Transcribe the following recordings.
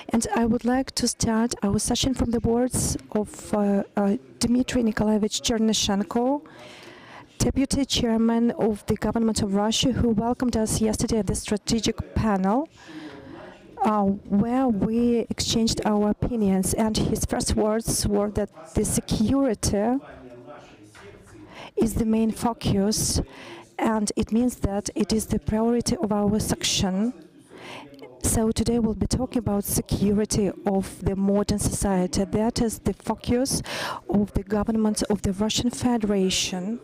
And I would like to start our session from the words of Dmitry Nikolaevich Chernyshenko, Deputy Chairman of the Government of Russia, who welcomed us yesterday at the strategic panel, where we exchanged our opinions. And his first words were that the security is the main focus, and it means that it is the priority of our section. So today we'll be talking about security of the modern society. That is the focus of the government of the Russian Federation.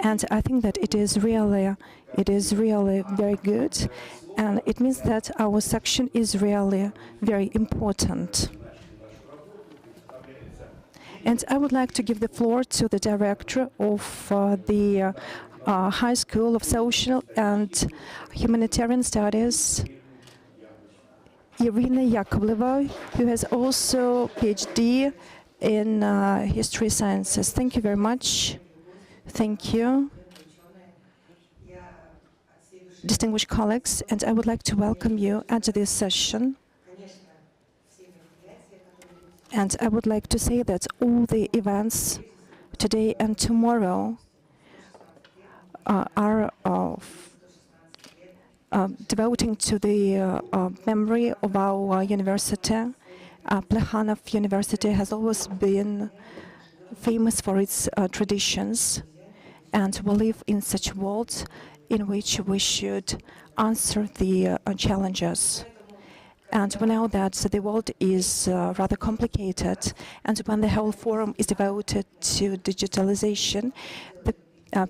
And I think that it is really very good. And it means that our section is really very important. And I would like to give the floor to the director of the High School of Social and Humanitarian Studies, Irina Yakovleva, who has also PhD in History Sciences. Thank you very much. Thank you, distinguished colleagues, and I would like to welcome you at this session. And I would like to say that all the events today and tomorrow are devoting to the memory of our university. Plekhanov University has always been famous for its traditions, and we live in such a world in which we should answer the challenges. And we know that the world is rather complicated, and when the whole forum is devoted to digitalization, the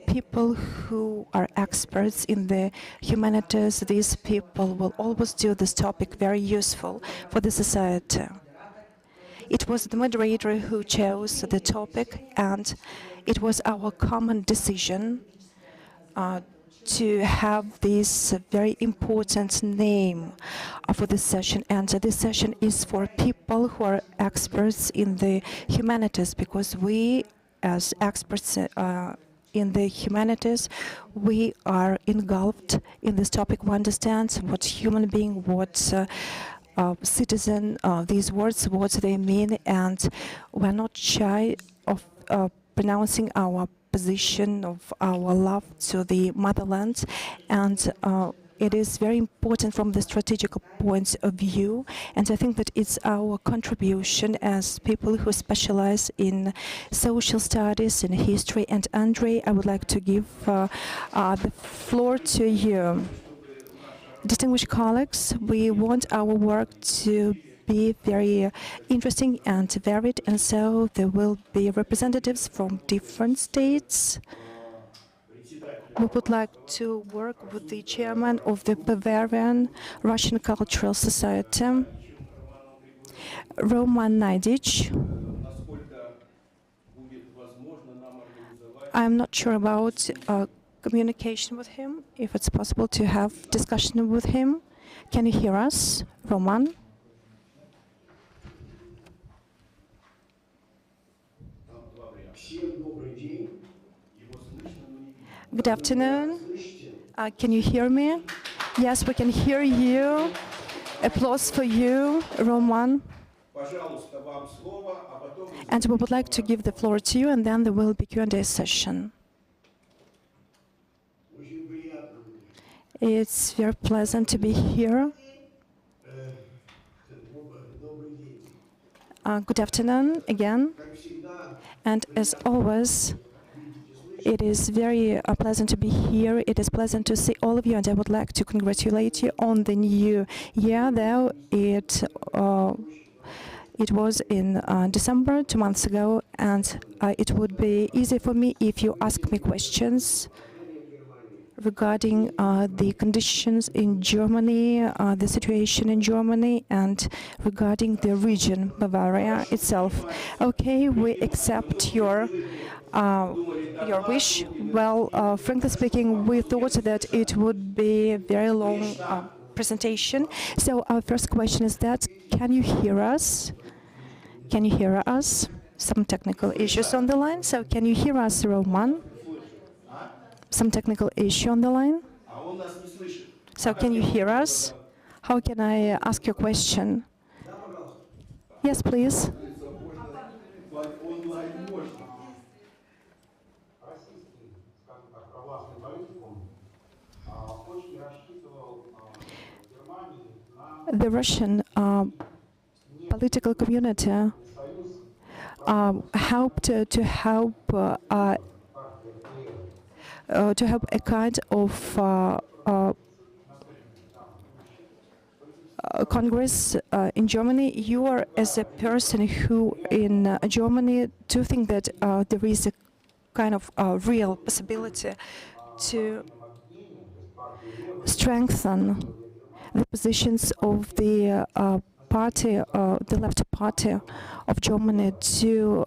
people who are experts in the humanities, these people will always do this topic very useful for the society. It was the moderator who chose the topic, and it was our common decision to have this very important name for this session. And this session is for people who are experts in the humanities, because we, as experts in the humanities, we are engulfed in this topic. We understand what human being, what citizen, these words, what they mean, and we're not shy of pronouncing our position of our love to the motherland, and it is very important from the strategic point of view, and I think that it's our contribution as people who specialize in social studies and history. And Andrei, I would like to give the floor to you. Distinguished colleagues, we want our work to be very interesting and varied, and so there will be representatives from different states. We would like to work with the chairman of the Bavarian Russian Cultural Society, Roman Naidic. I'm not sure about communication with him, if it's possible to have discussion with him. Can you hear us, Roman? Good afternoon. Can you hear me? Yes, we can hear you. Applause for you, Roman. And we would like to give the floor to you, and then there will be Q&A session. It's very pleasant to be here. Good afternoon again. And as always, it is very pleasant to be here. It is pleasant to see all of you, and I would like to congratulate you on the new year, though it was in December, 2 months ago, and it would be easy for me if you ask me questions regarding the conditions in Germany, the situation in Germany, and regarding the region, Bavaria itself. Okay, we accept your wish. Well, frankly speaking, we thought that it would be a very long presentation. So our first question is that, can you hear us? Can you hear us? Some technical issues on the line. So can you hear us, Roman? Some technical issue on the line. So can you hear us? How can I ask your question? Yes, please. The Russian political community helped to help a kind of Congress in Germany. You are, as a person who in Germany, do you think that there is a kind of real possibility to strengthen the positions of the party, the left party of Germany, to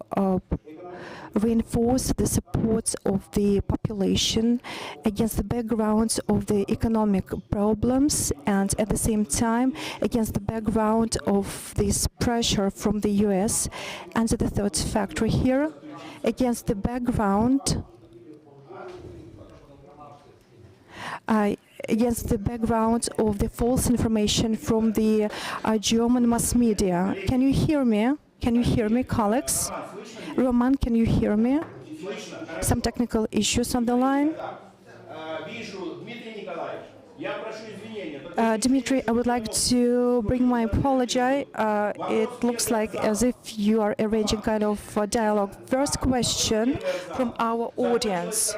reinforce the support of the population against the background of the economic problems, and at the same time against the background of this pressure from the US? And the third factor here, against the background of the false information from the German mass media. Can you hear me? Can you hear me, colleagues? Roman, can you hear me? Some technical issues on the line. Dmitry, I would like to bring my apology. It looks like as if you are arranging kind of a dialogue. First question from our audience.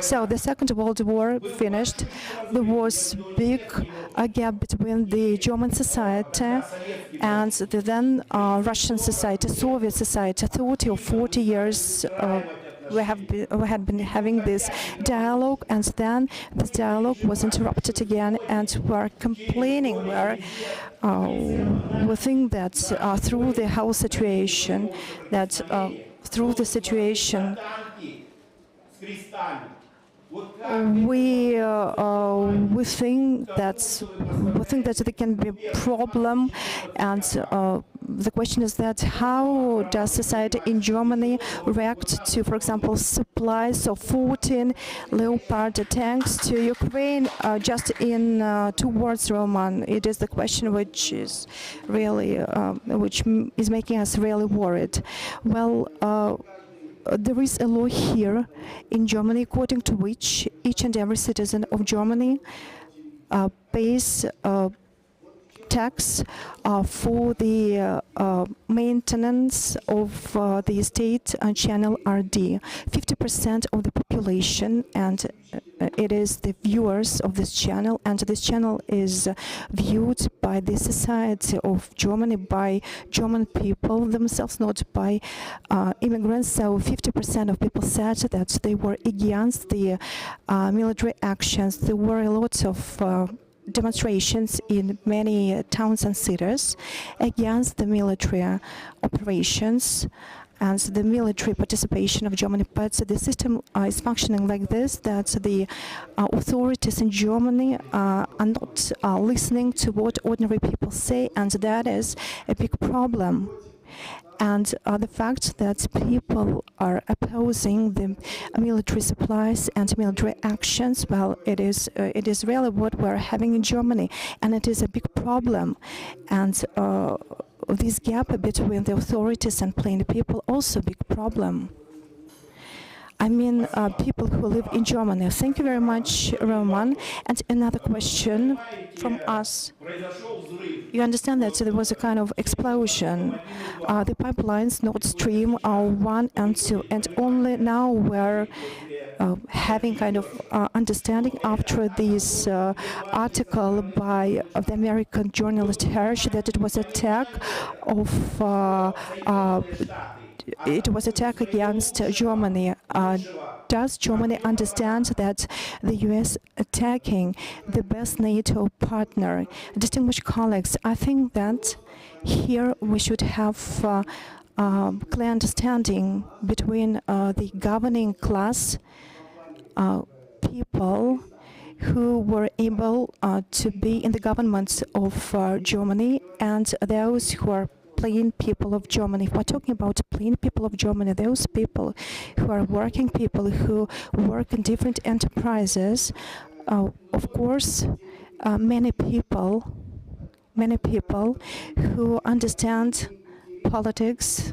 So the Second World War finished. There was big gap between the German society and the then Russian society, Soviet society. 30 or 40 years we had been having this dialogue, and then this dialogue was interrupted again, and we are complaining. We think that through the whole situation, through the situation, we think that there can be a problem, and the question is that how does society in Germany react to, for example, supplies of 14 Leopard tanks to Ukraine? Just in 2 words, Roman, it is the question which is really which is making us really worried. Well. There is a law here in Germany according to which each and every citizen of Germany pays tax for the maintenance of the state channel RD. 50% of the population, and it is the viewers of this channel, and this channel is viewed by the society of Germany, by German people themselves, not by immigrants. So 50% of people said that they were against the military actions. There were a lot of demonstrations in many towns and cities against the military operations and the military participation of Germany. But the system is functioning like this, that the authorities in Germany are not listening to what ordinary people say, and that is a big problem. And the fact that people are opposing the military supplies and military actions, well, it is really what we're having in Germany, and it is a big problem. And this gap between the authorities and plain people, also a big problem. I mean, people who live in Germany. Thank you very much, Roman. And another question from us. You understand that there was a kind of explosion. The pipelines Nord Stream 1 and 2, and only now we're having kind of understanding after this article by the American journalist Hersh that it was attack against Germany. Does Germany understand that the U.S. attacking the best NATO partner? Distinguished colleagues, I think that here we should have clear understanding between the governing class people who were able to be in the government of Germany and those who are plain people of Germany. If we're talking about plain people of Germany, those people who are working people who work in different enterprises, of course, many people who understand politics,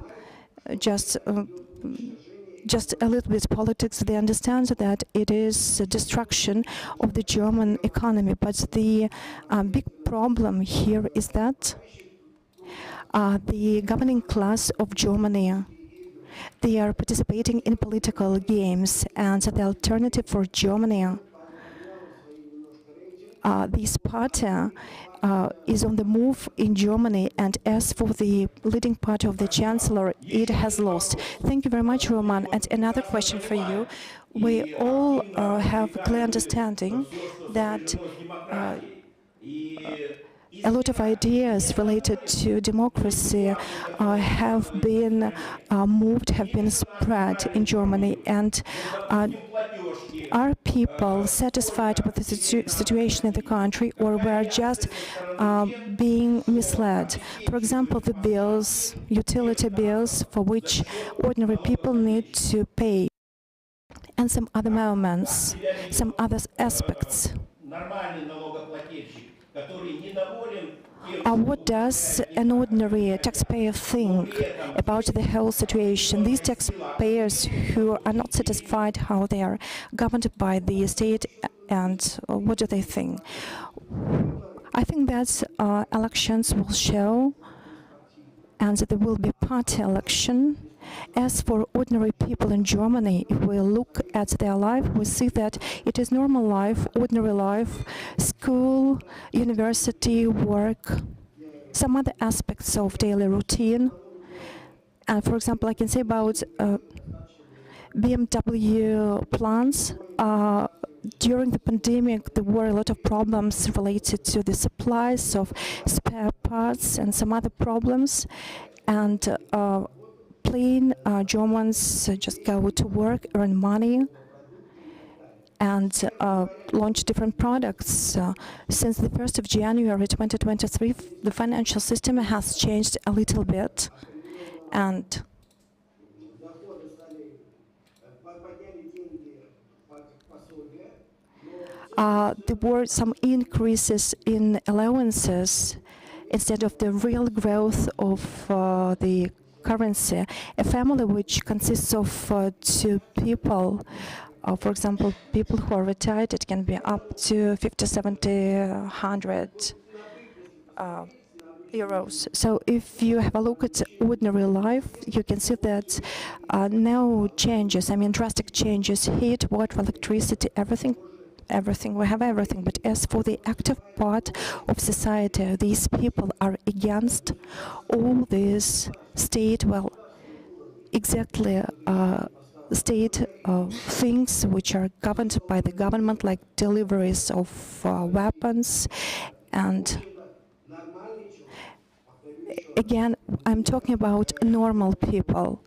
just a little bit politics, they understand that it is a destruction of the German economy. But the big problem here is that the governing class of Germany, they are participating in political games, and the alternative for Germany, this party is on the move in Germany, and as for the leading party of the chancellor, it has lost. Thank you very much, Roman. And another question for you. We all have a clear understanding that a lot of ideas related to democracy have been moved, have been spread in Germany, and are people satisfied with the situation in the country, or we're just being misled? For example, the bills, utility bills, for which ordinary people need to pay, and some other moments, some other aspects. What does an ordinary taxpayer think about the whole situation? These taxpayers who are not satisfied how they are governed by the state, and what do they think? I think that elections will show, and there will be party election. As for ordinary people in Germany, if we look at their life, we see that it is normal life, ordinary life, school, university, work, some other aspects of daily routine. And for example, I can say about BMW plants. During the pandemic, there were a lot of problems related to the supplies of spare parts and some other problems. And plain Germans just go to work, earn money, and launch different products. Since the 1st of January 2023, the financial system has changed a little bit, and there were some increases in allowances instead of the real growth of the currency. A family which consists of 2 people, for example, people who are retired, it can be up to 50, 70, 100 euros. So if you have a look at ordinary life, you can see that no changes, I mean drastic changes, heat, water, electricity, everything, we have everything. But as for the active part of society, these people are against all this state, well, exactly state things which are governed by the government, like deliveries of weapons. And again, I'm talking about normal people.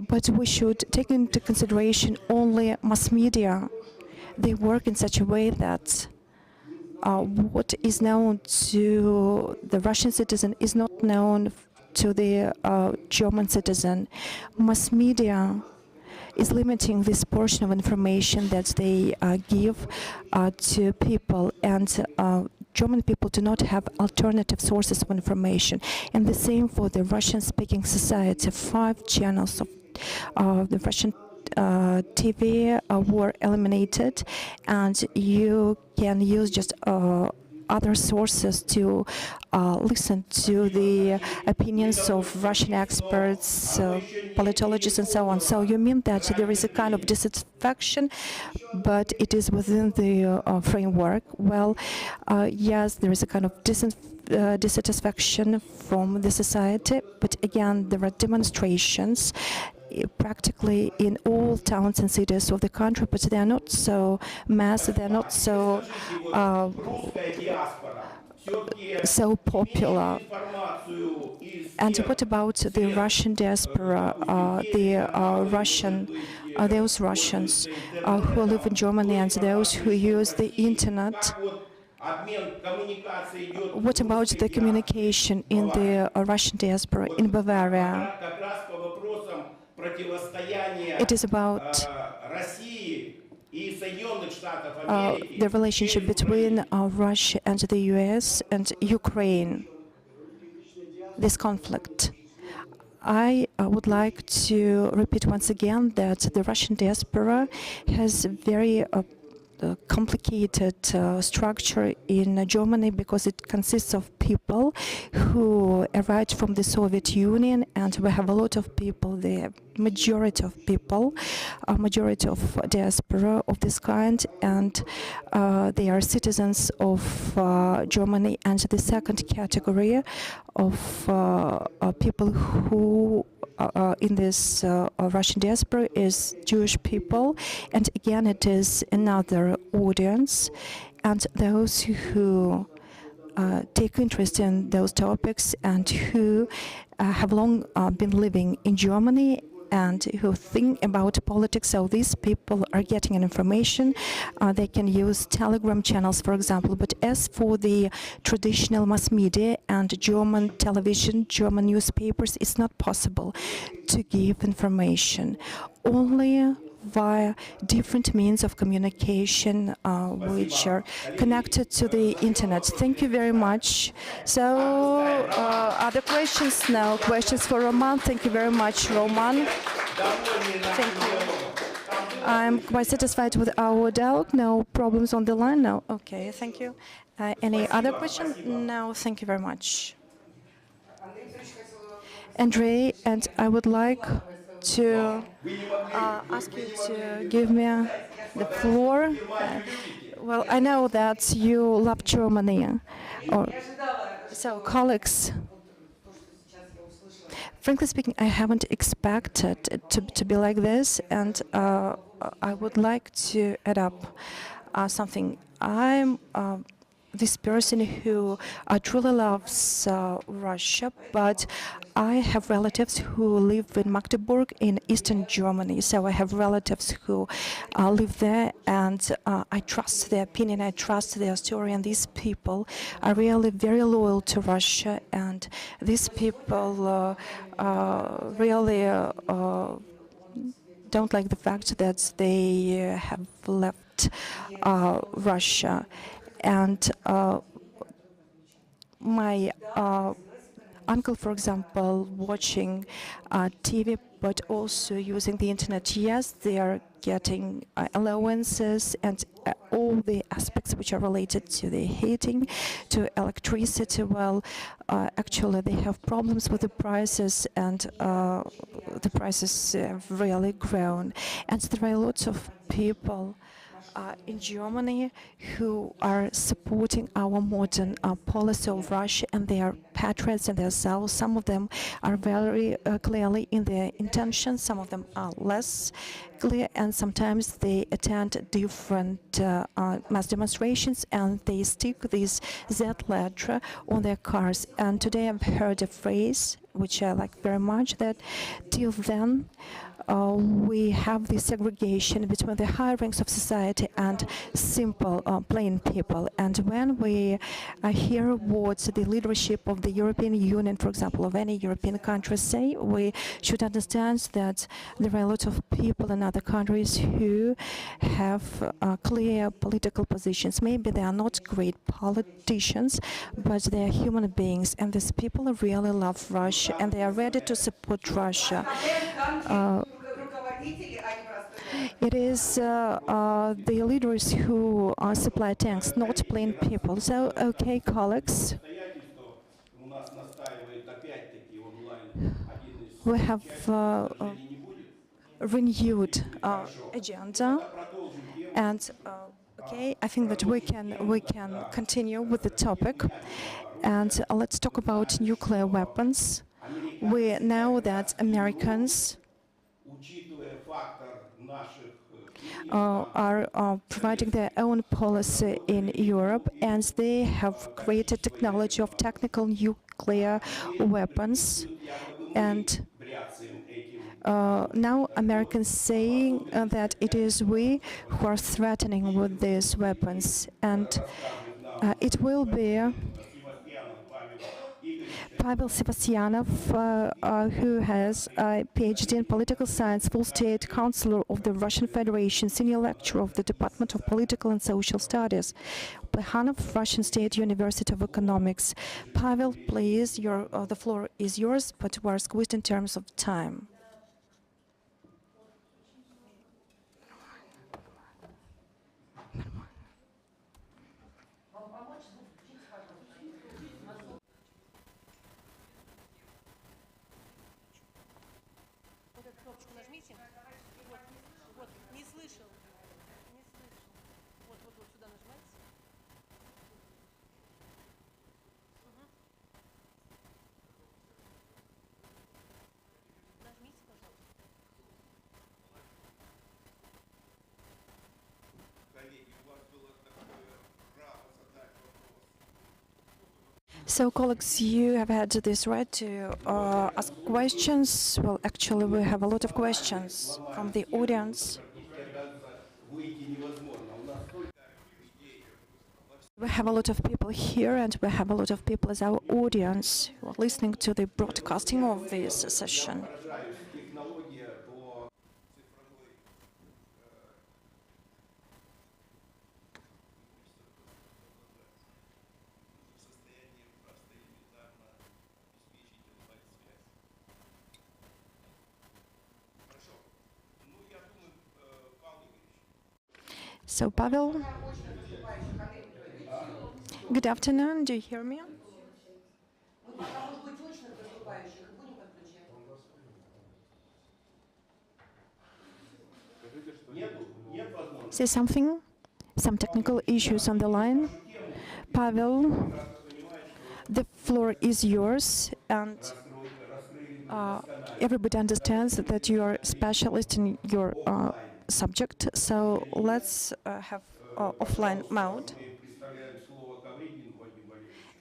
But we should take into consideration only mass media. They work in such a way that what is known to the Russian citizen is not known to the German citizen. Mass media is limiting this portion of information that they give to people, and German people do not have alternative sources of information. And the same for the Russian-speaking society. 5 channels of the Russian TV were eliminated, and you can use just other sources to listen to the opinions of Russian experts, politologists, and so on. So you mean that there is a kind of dissatisfaction, but it is within the framework? Well, yes, there is a kind of dissatisfaction from the society, but again, there are demonstrations practically in all towns and cities of the country, but they are not so massive, they are not so popular. And what about the Russian diaspora, those Russians who live in Germany and those who use the internet? What about the communication in the Russian diaspora in Bavaria? It is about the relationship between Russia and the US and Ukraine, this conflict. I would like to repeat once again that the Russian diaspora has very complicated structure in Germany because it consists of people who arrived from the Soviet Union, and we have a lot of people, the majority of people, a majority of diaspora of this kind, and they are citizens of Germany. And the second category of people who in this Russian diaspora is Jewish people, and again it is another audience, and those who take interest in those topics and who have long been living in Germany and who think about politics. So these people are getting an information. They can use Telegram channels, for example. But as for the traditional mass media and German television, German newspapers, it's not possible to give information. Only via different means of communication which are connected to the internet. Thank you very much. So, other questions now? Questions for Roman? Thank you very much, Roman. Thank you. I'm quite satisfied with our dialogue. No problems on the line? No? Okay, thank you. Any other question? No, thank you very much. Andrei, and I would like to ask you to give me the floor. Well, I know that you love Germany. So, colleagues, frankly speaking, I haven't expected it to be like this, and I would like to add up something. I'm this person who truly loves Russia, but I have relatives who live in Magdeburg in eastern Germany. So I have relatives who live there, and I trust their opinion, I trust their story, and these people are really very loyal to Russia, and these people really don't like the fact that they have left Russia. And my uncle, for example, watching TV, but also using the internet, yes, they are getting allowances and all the aspects which are related to the heating, to electricity. Well, actually, they have problems with the prices, and the prices have really grown. And there are lots of people in Germany who are supporting our modern policy of Russia, and they are patriots in themselves. Some of them are very clearly in their intentions, some of them are less clear, and sometimes they attend different mass demonstrations and they stick this Z letter on their cars. And today I've heard a phrase which I like very much, that till then we have this segregation between the high ranks of society and simple, plain people. And when we hear what the leadership of the European Union, for example, of any European country say, we should understand that there are a lot of people in other countries who have clear political positions. Maybe they are not great politicians, but they are human beings, and these people really love Russia, and they are ready to support Russia. It is the leaders who supply tanks, not plain people. So, okay, colleagues, we have renewed agenda, and okay, I think that we can continue with the topic, and let's talk about nuclear weapons. We know that Americans are providing their own policy in Europe, and they have created technology of technical nuclear weapons. And now Americans saying that it is we who are threatening with these weapons, and it will be Pavel Sevastyanov, who has a PhD in political science, full state counselor of the Russian Federation, senior lecturer of the Department of Political and Social Studies, Plekhanov, Russian State University of Economics. Pavel, please, the floor is yours, but we are squeezed in terms of time. So, colleagues, you have had this right to ask questions. Well, actually, we have a lot of questions from the audience. We have a lot of people here, and we have a lot of people as our audience who are listening to the broadcasting of this session. So, Pavel, good afternoon. Do you hear me? Say something. Some technical issues on the line. Pavel, the floor is yours, and everybody understands that you are a specialist in your subject. So let's have offline mode.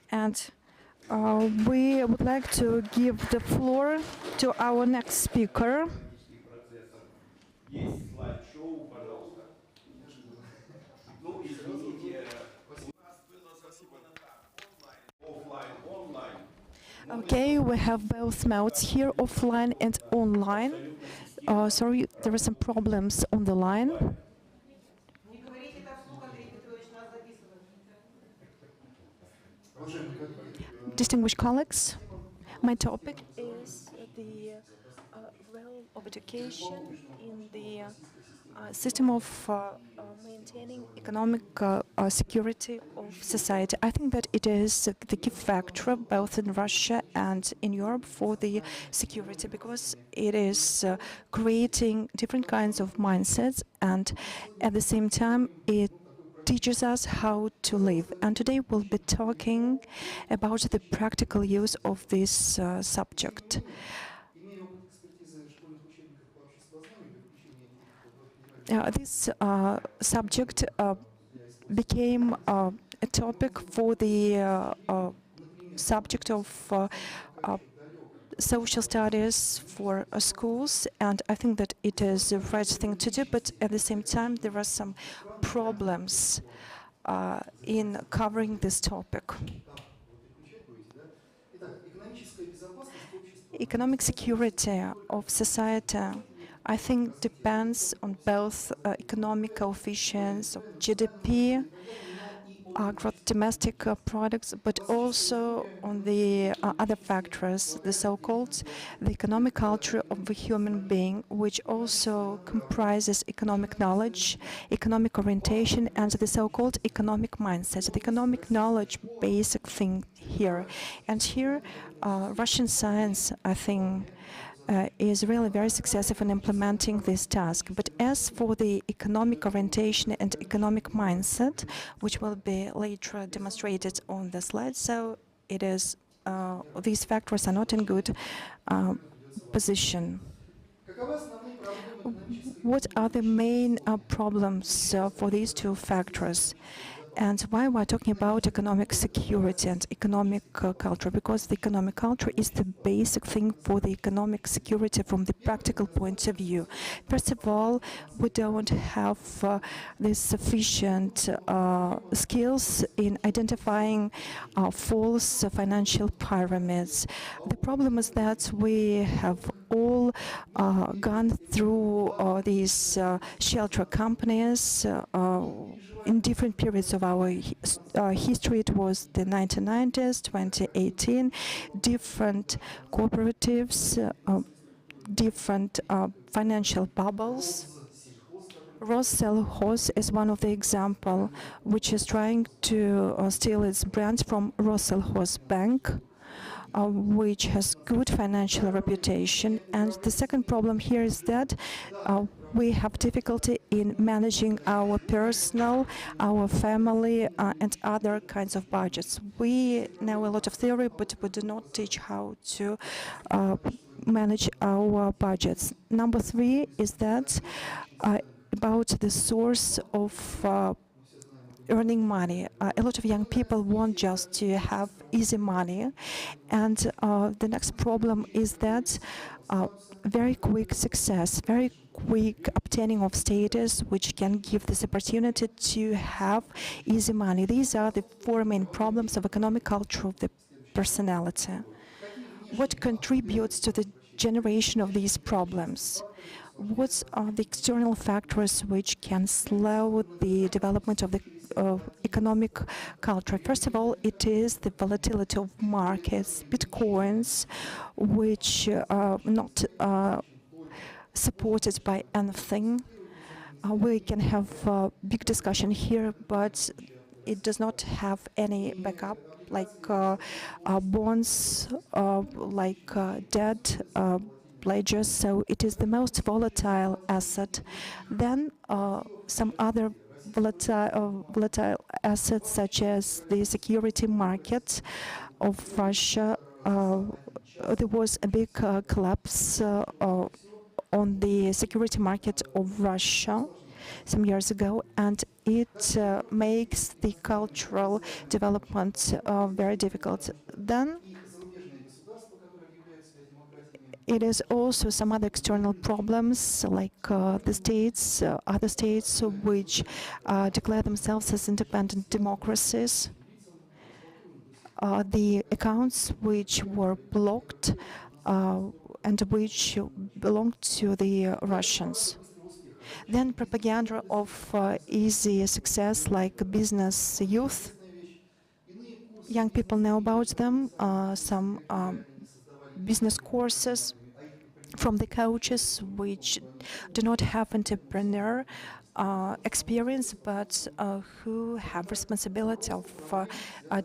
And we would like to give the floor to our next speaker. Okay, we have both modes here, offline and online. Sorry, there are some problems on the line. Distinguished colleagues, my topic is the role of education in the system of maintaining economic security of society. I think that it is the key factor both in Russia and in Europe for the security, because it is creating different kinds of mindsets, and at the same time it teaches us how to live. And today we'll be talking about the practical use of this subject. This subject became a topic for the subject of social studies for schools, and I think that it is the right thing to do, but at the same time there are some problems in covering this topic. Economic security of society, I think, depends on both economic coefficients of GDP, gross domestic products, but also on the other factors, the so-called the economic culture of the human being, which also comprises economic knowledge, economic orientation, and the so-called economic mindset. The economic knowledge, basic thing here. And here, Russian science, I think, is really very successful in implementing this task. But as for the economic orientation and economic mindset, which will be later demonstrated on the slide, so it is these factors are not in good position. What are the main problems for these two factors? And why we're talking about economic security and economic culture? Because the economic culture is the basic thing for the economic security from the practical point of view. First of all, we don't have the sufficient skills in identifying false financial pyramids. The problem is that we have all gone through these shelter companies in different periods of our history. It was the 1990s, 2018, different cooperatives, different financial bubbles. Rossellhos is one of the example, which is trying to steal its brand from Rossellhos Bank, which has good financial reputation. And the second problem here is that we have difficulty in managing our personal, our family, and other kinds of budgets. We know a lot of theory, but we do not teach how to manage our budgets. Number three is that about the source of earning money. A lot of young people want just to have easy money. And the next problem is that very quick success, very quick obtaining of status, which can give this opportunity to have easy money. These are the four main problems of economic culture of the personality. What contributes to the generation of these problems? What are the external factors which can slow the development of the economic culture? First of all, it is the volatility of markets, bitcoins, which are not supported by anything. We can have a big discussion here, but it does not have any backup, like bonds, like debt, pledges, so it is the most volatile asset. Then some other volatile assets, such as the security market of Russia. There was a big collapse on the security market of Russia some years ago, and it makes the cultural development very difficult. Then it is also some other external problems, like the states, other states which declare themselves as independent democracies. The accounts which were blocked and which belonged to the Russians. Then propaganda of easy success, like business youth. Young people know about them. Some business courses from the coaches which do not have entrepreneur experience, but who have responsibility of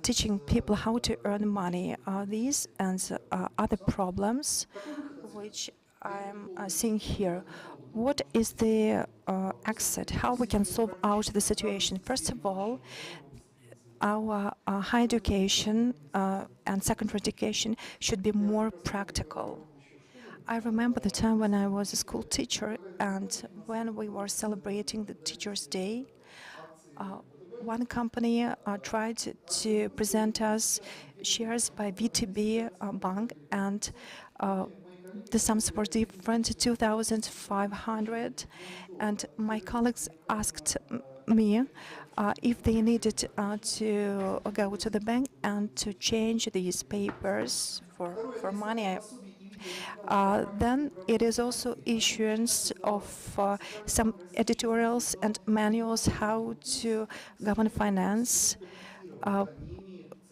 teaching people how to earn money. These and other problems which I'm seeing here. What is the exit? How we can solve out the situation? First of all, our high education and secondary education should be more practical. I remember the time when I was a school teacher, and when we were celebrating the Teachers' Day, one company tried to present us shares by VTB bank, and the sums were different, 2,500. And my colleagues asked me if they needed to go to the bank and to change these papers for money. Then it is also issuance of some editorials and manuals how to govern finance.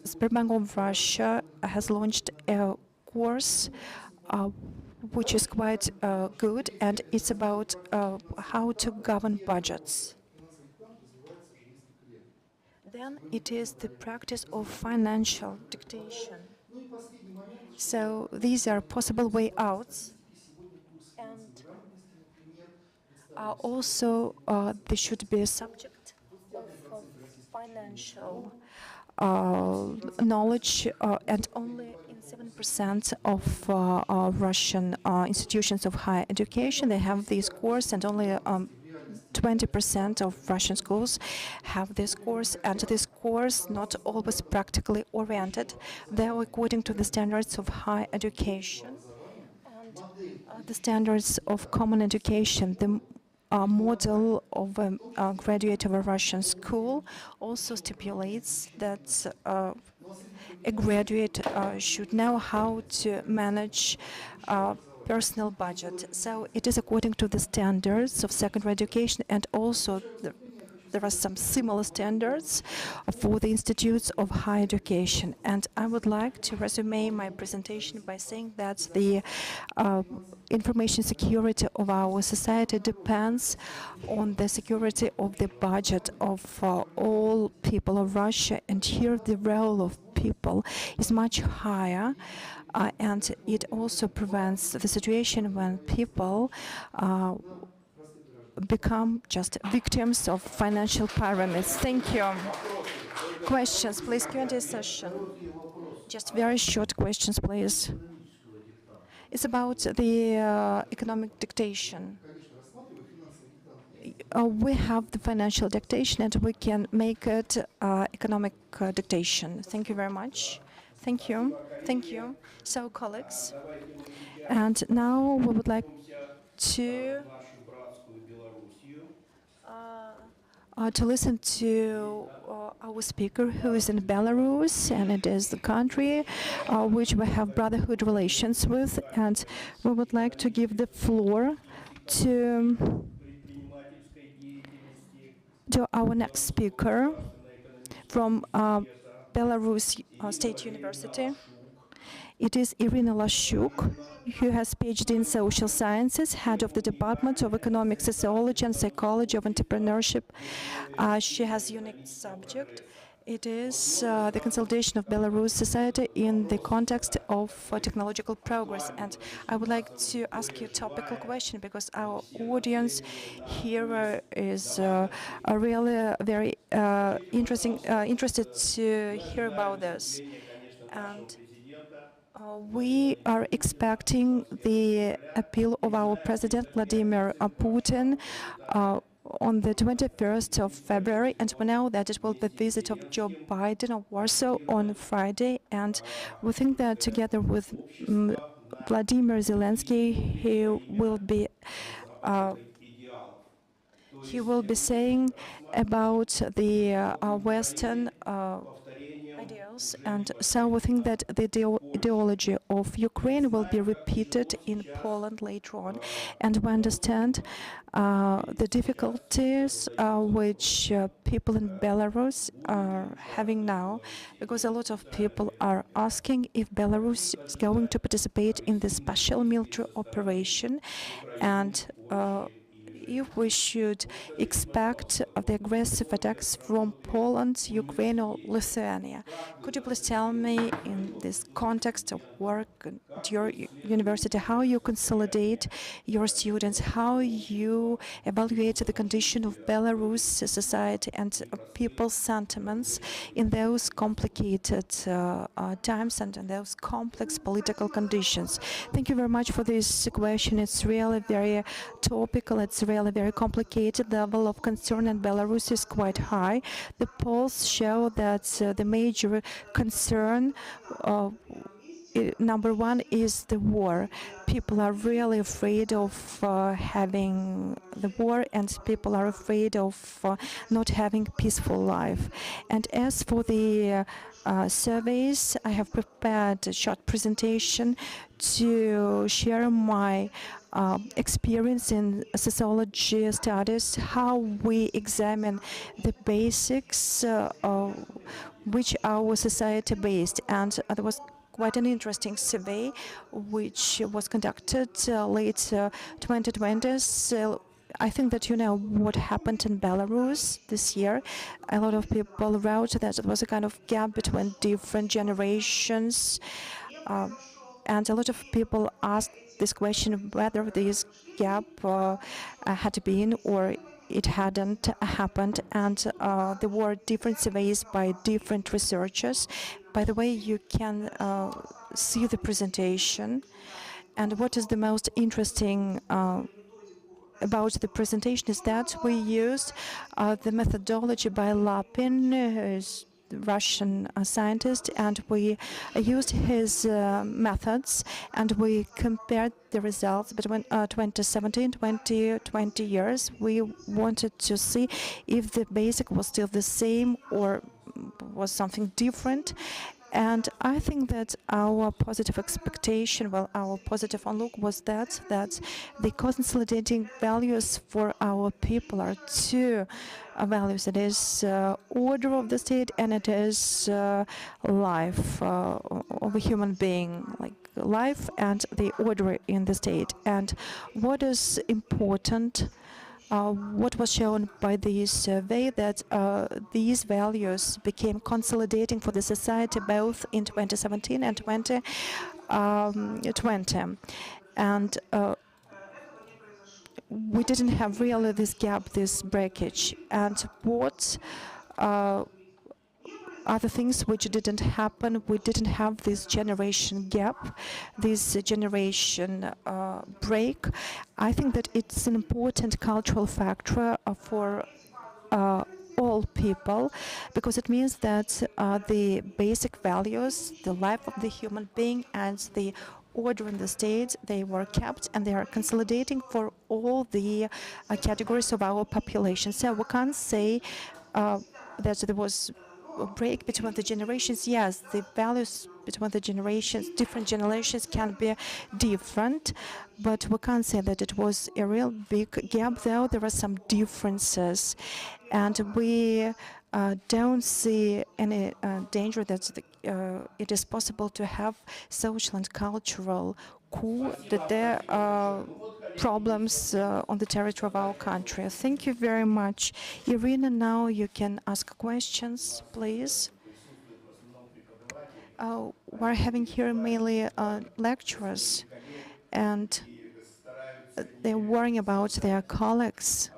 Sberbank of Russia has launched a course which is quite good, and it's about how to govern budgets. Then it is the practice of financial dictation. So these are possible way outs, and also they should be a subject of financial knowledge, and only in 7% of Russian institutions of higher education they have this course, and only 20% of Russian schools have this course, and this course not always practically oriented. They are according to the standards of higher education and the standards of common education. The model of a graduate of a Russian school also stipulates that a graduate should know how to manage personal budget. So it is according to the standards of secondary education, and also there are some similar standards for the institutes of higher education. And I would like to resume my presentation by saying that the information security of our society depends on the security of the budget of all people of Russia, and here the role of people is much higher, and it also prevents the situation when people become just victims of financial pyramids. Thank you. Questions, please. Q&A session. Just very short questions, please. It's about the economic dictation. We have the financial dictation, and we can make it economic dictation. Thank you very much. Thank you. Thank you. So, colleagues, and now we would like to listen to our speaker, who is in Belarus, and it is the country which we have brotherhood relations with. And we would like to give the floor to our next speaker from Belarus State University. It is Irina Lashuk, who has PhD in social sciences, head of the Department of Economic Sociology and Psychology of Entrepreneurship. She has a unique subject. It is the consolidation of Belarus society in the context of technological progress. And I would like to ask you a topical question, because our audience here is really very interested to hear about this. And we are expecting the appeal of our President Vladimir Putin on the 21st of February, and we know that it will be the visit of Joe Biden of Warsaw on Friday, and we think that together with Vladimir Zelensky, he will be saying about the Western ideals, and so we think that the ideology of Ukraine will be repeated in Poland later on. And we understand the difficulties which people in Belarus are having now, because a lot of people are asking if Belarus is going to participate in the special military operation, and if we should expect the aggressive attacks from Poland, Ukraine, or Lithuania. Could you please tell me, in this context of work at your university, how you consolidate your students, how you evaluate the condition of Belarus society and people's sentiments in those complicated times and in those complex political conditions? Thank you very much for this question. It's really very topical. It's really very complicated. The level of concern in Belarus is quite high. The polls show that the major concern, number one, is the war. People are really afraid of having the war, and people are afraid of not having peaceful life. And as for the surveys, I have prepared a short presentation to share my experience in sociology studies, how we examine the basics which our society based. And there was quite an interesting survey which was conducted late 2020. So I think that you know what happened in Belarus this year. A lot of people wrote that it was a kind of gap between different generations. And a lot of people asked this question, whether this gap had been or it hadn't happened. And there were different surveys by different researchers. By the way, you can see the presentation. And what is the most interesting about the presentation is that we used the methodology by Lapin, who's the Russian scientist, and we used his methods, and we compared the results between 2017 2020 years. We wanted to see if the basic was still the same or was something different. And I think that our positive expectation, well, our positive outlook was that the consolidating values for our people are two values. It is order of the state, and it is life of a human being, like life and the order in the state. And what is important, what was shown by the survey, that these values became consolidating for the society both in 2017 and 2020. And we didn't have really this gap, this breakage. And what other things which didn't happen, we didn't have this generation gap, this generation break. I think that it's an important cultural factor for all people, because it means that the basic values, the life of the human being and the order in the state, they were kept, and they are consolidating for all the categories of our population. So we can't say that there was a break between the generations. Yes, the values between the generations, different generations, can be different, but we can't say that it was a real big gap, though there are some differences. And we don't see any danger that it is possible to have social and cultural coup, that there are problems on the territory of our country. Thank you very much. Irina, now you can ask questions, please. We're having here mainly lecturers, and they're worrying about their colleagues,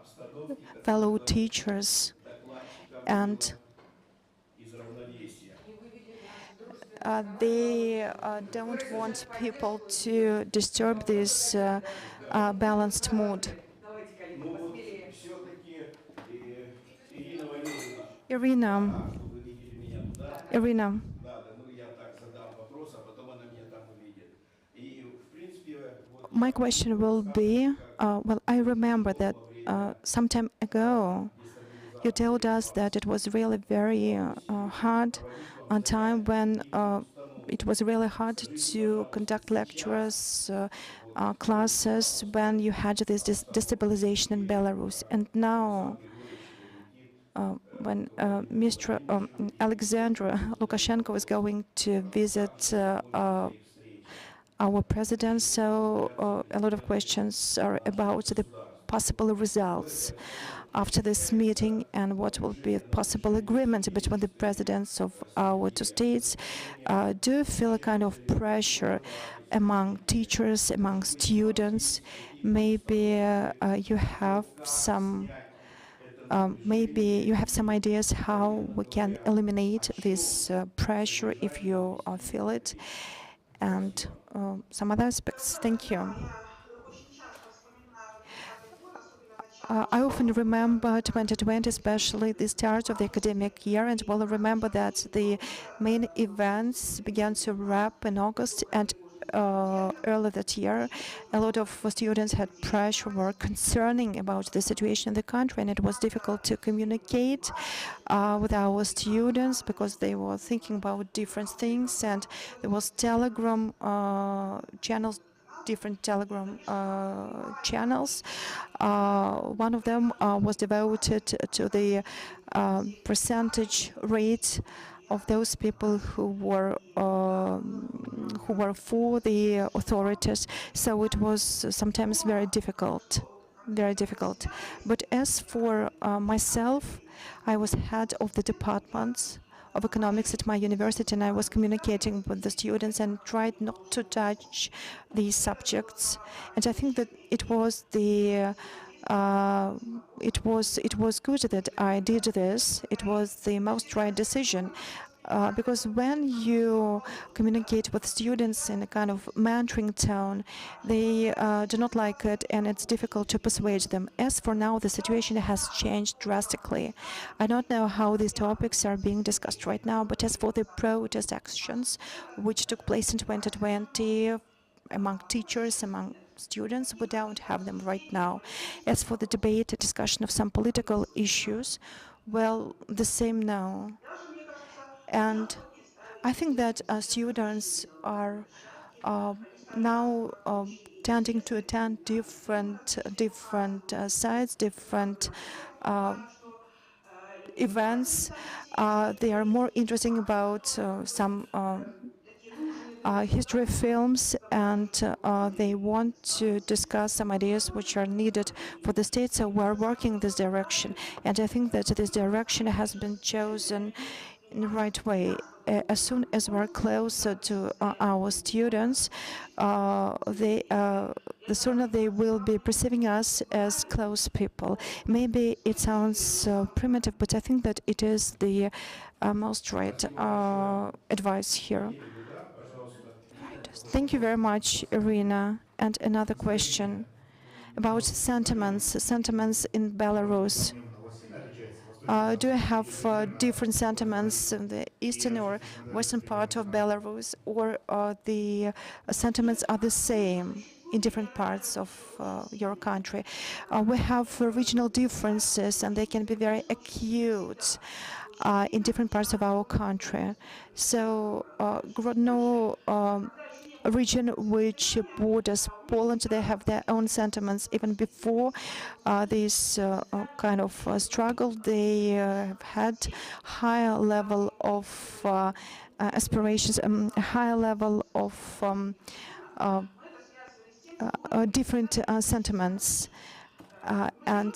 fellow teachers, and they don't want people to disturb this balanced mood. Irina, my question will be, well, I remember that some time ago you told us that it was really very hard time when it was really hard to conduct lectures, classes, when you had this destabilization in Belarus. And now, when Mr. Alexander Lukashenko is going to visit our president, so a lot of questions are about the possible results after this meeting and what will be a possible agreement between the presidents of our two states. Do you feel a kind of pressure among teachers, among students? Maybe you have some ideas how we can eliminate this pressure if you feel it, and some other aspects. Thank you. I often remember 2020, especially the start of the academic year, and will remember that the main events began to wrap in August, and early that year, a lot of students had pressure, were concerning about the situation in the country, and it was difficult to communicate with our students because they were thinking about different things, and there was Telegram channels, different Telegram channels. One of them was devoted to the percentage rate of those people who were for the authorities. So it was sometimes very difficult. But as for myself, I was head of the department of economics at my university, and I was communicating with the students and tried not to touch these subjects. And I think that it was good that I did this. It was the most right decision. Because when you communicate with students in a kind of mentoring tone, they do not like it, and it's difficult to persuade them. As for now, the situation has changed drastically. I don't know how these topics are being discussed right now, but as for the protest actions which took place in 2020 among teachers, among students, we don't have them right now. As for the debate, discussion of some political issues, well, the same now. And I think that students are uh, now tending to attend different sites, different uh, events. They are more interesting about some history films, and they want to discuss some ideas which are needed for the state. So we're working in this direction, and I think that this direction has been chosen in the right way. As soon as we're closer to our students, the sooner they will be perceiving us as close people. Maybe it sounds primitive, but I think that it is the most right advice here. Right. Thank you very much, Irina. And another question about sentiments in Belarus. Do you have different sentiments in the eastern or western part of Belarus, or the sentiments are the same in different parts of your country? We have regional differences, and they can be very acute in different parts of our country. So, Grodno region which borders Poland, they have their own sentiments. Even before this kind of struggle, they have had higher level of aspirations, a higher level of different sentiments. And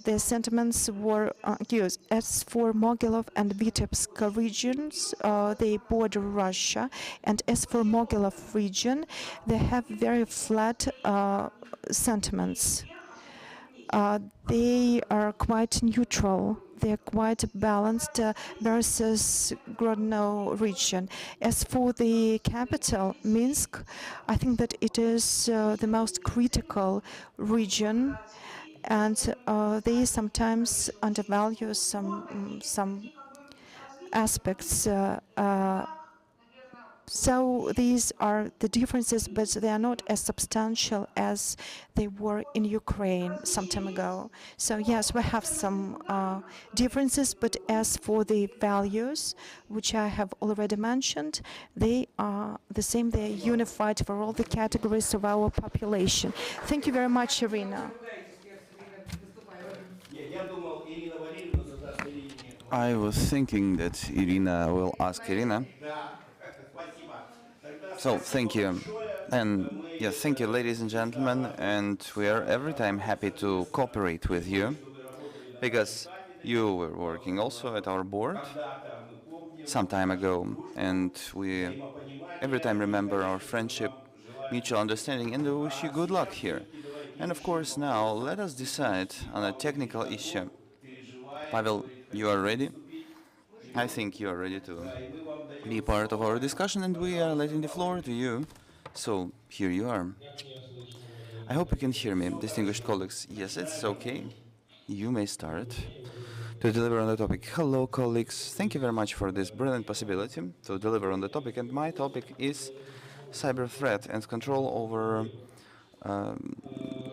their sentiments were used. As for Mogilov and Vitebsk regions, they border Russia, and as for Mogilov region, they have very flat sentiments. They are quite neutral. They are quite balanced versus Grodno region. As for the capital, Minsk, I think that it is the most critical region, and they sometimes undervalue some aspects. So these are the differences, but they are not as substantial as they were in Ukraine some time ago. So yes, we have some differences, but as for the values, which I have already mentioned, they are the same. They are unified for all the categories of our population. Thank you very much, Irina. I was thinking that Irina will ask Irina. So, thank you. And yes, thank you, ladies and gentlemen. And we are every time happy to cooperate with you because you were working also at our board some time ago. And we every time remember our friendship, mutual understanding, and we wish you good luck here. And of course, now let us decide on a technical issue. Pavel, you are ready? I think you are ready to be part of our discussion, and we are letting the floor to you. So here you are. I hope you can hear me, distinguished colleagues. Yes, it's okay. You may start to deliver on the topic. Hello, colleagues. Thank you very much for this brilliant possibility to deliver on the topic. And my topic is cyber threat and control over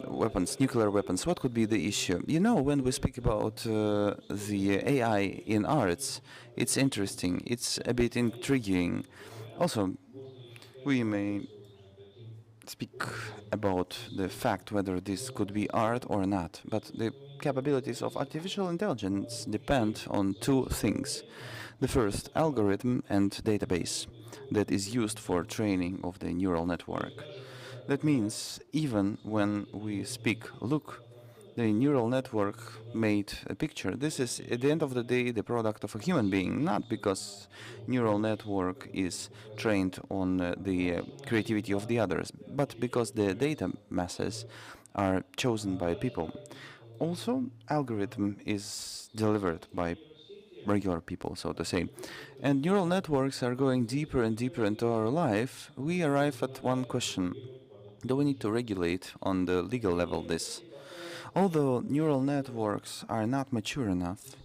weapons, nuclear weapons. What could be the issue? You know, when we speak about the AI in arts, it's interesting. It's a bit intriguing. Also, we may speak about the fact whether this could be art or not, but the capabilities of artificial intelligence depend on two things. The first, algorithm and database that is used for training of the neural network. That means even when we speak, look, the neural network made a picture. This is, at the end of the day, the product of a human being, not because neural network is trained on the creativity of the others, but because the data masses are chosen by people. Also, algorithm is delivered by regular people, so to say. And neural networks are going deeper and deeper into our life. We arrive at one question: do we need to regulate on the legal level this? Although neural networks are not mature enough,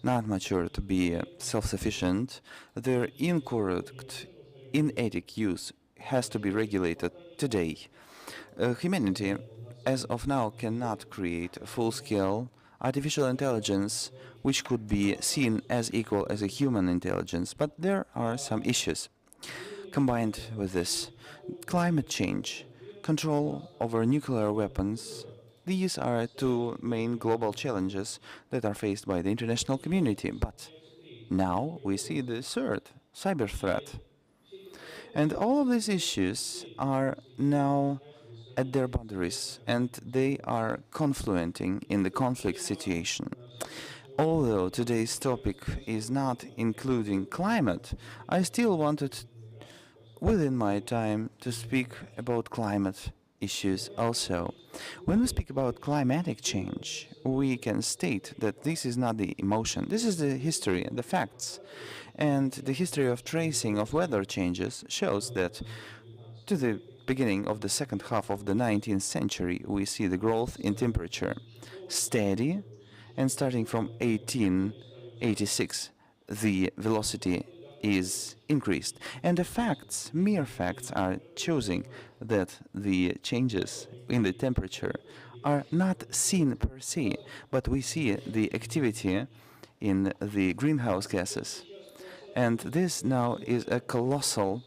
not mature to be self-sufficient, their incorrect, inethic use has to be regulated today. Humanity, as of now, cannot create a full-scale artificial intelligence which could be seen as equal as a human intelligence, but there are some issues. Combined with this, climate change, control over nuclear weapons, these are two main global challenges that are faced by the international community. But now we see the third cyber threat. And all of these issues are now at their boundaries and they are confluenting in the conflict situation. Although today's topic is not including climate, I still wanted within my time to speak about climate issues also. When we speak about climatic change, we can state that this is not the emotion, this is the history and the facts. And the history of tracing of weather changes shows that to the beginning of the second half of the 19th century, we see the growth in temperature steady, and starting from 1886, the velocity is increased. And the facts, mere facts, are choosing that the changes in the temperature are not seen per se, but we see the activity in the greenhouse gases. And this now is a colossal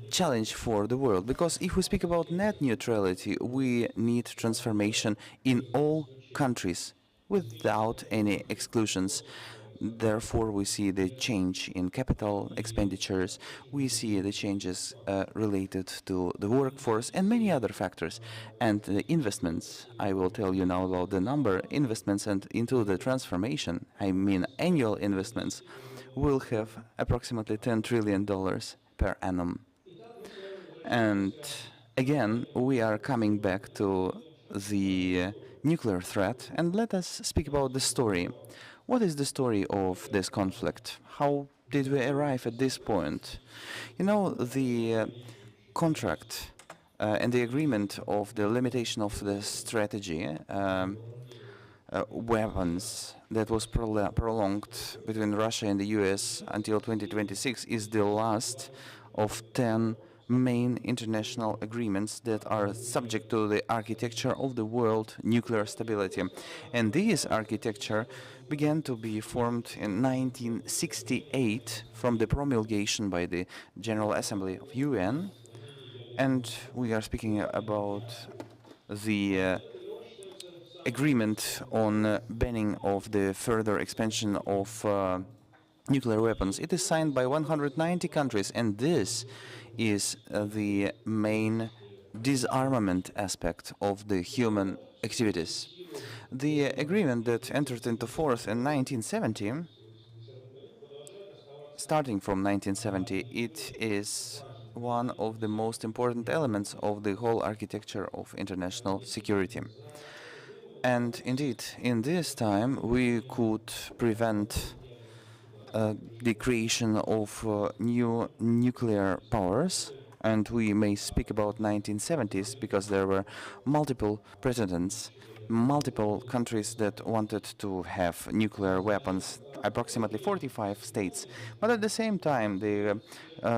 challenge for the world, because if we speak about net neutrality, we need transformation in all countries without any exclusions. Therefore, we see the change in capital expenditures, we see the changes related to the workforce and many other factors. And the investments, I will tell you now about the number investments and into the transformation, I mean annual investments, will have approximately $10 trillion per annum. And again, we are coming back to the nuclear threat, and let us speak about the story. What is the story of this conflict? How did we arrive at this point? You know, the contract and the agreement of the limitation of the strategy weapons that was prolonged between Russia and the US until 2026 is the last of 10 main international agreements that are subject to the architecture of the world nuclear stability. And this architecture began to be formed in 1968 from the promulgation by the General Assembly of UN. And we are speaking about the agreement on banning of the further expansion of nuclear weapons. It is signed by 190 countries, and this is the main disarmament aspect of the human activities. The agreement that entered into force in 1970, starting from 1970, it is one of the most important elements of the whole architecture of international security. And indeed, in this time, we could prevent the creation of new nuclear powers, and we may speak about 1970s because there were multiple presidents, multiple countries that wanted to have nuclear weapons, approximately 45 states. But at the same time, the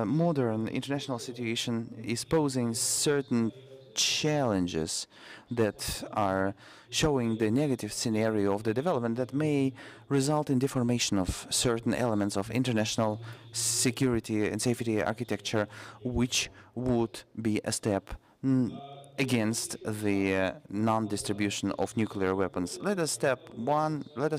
modern international situation is posing certain challenges that are showing the negative scenario of the development that may result in deformation of certain elements of international security and safety architecture, which would be a step against the non-distribution of nuclear weapons. Let us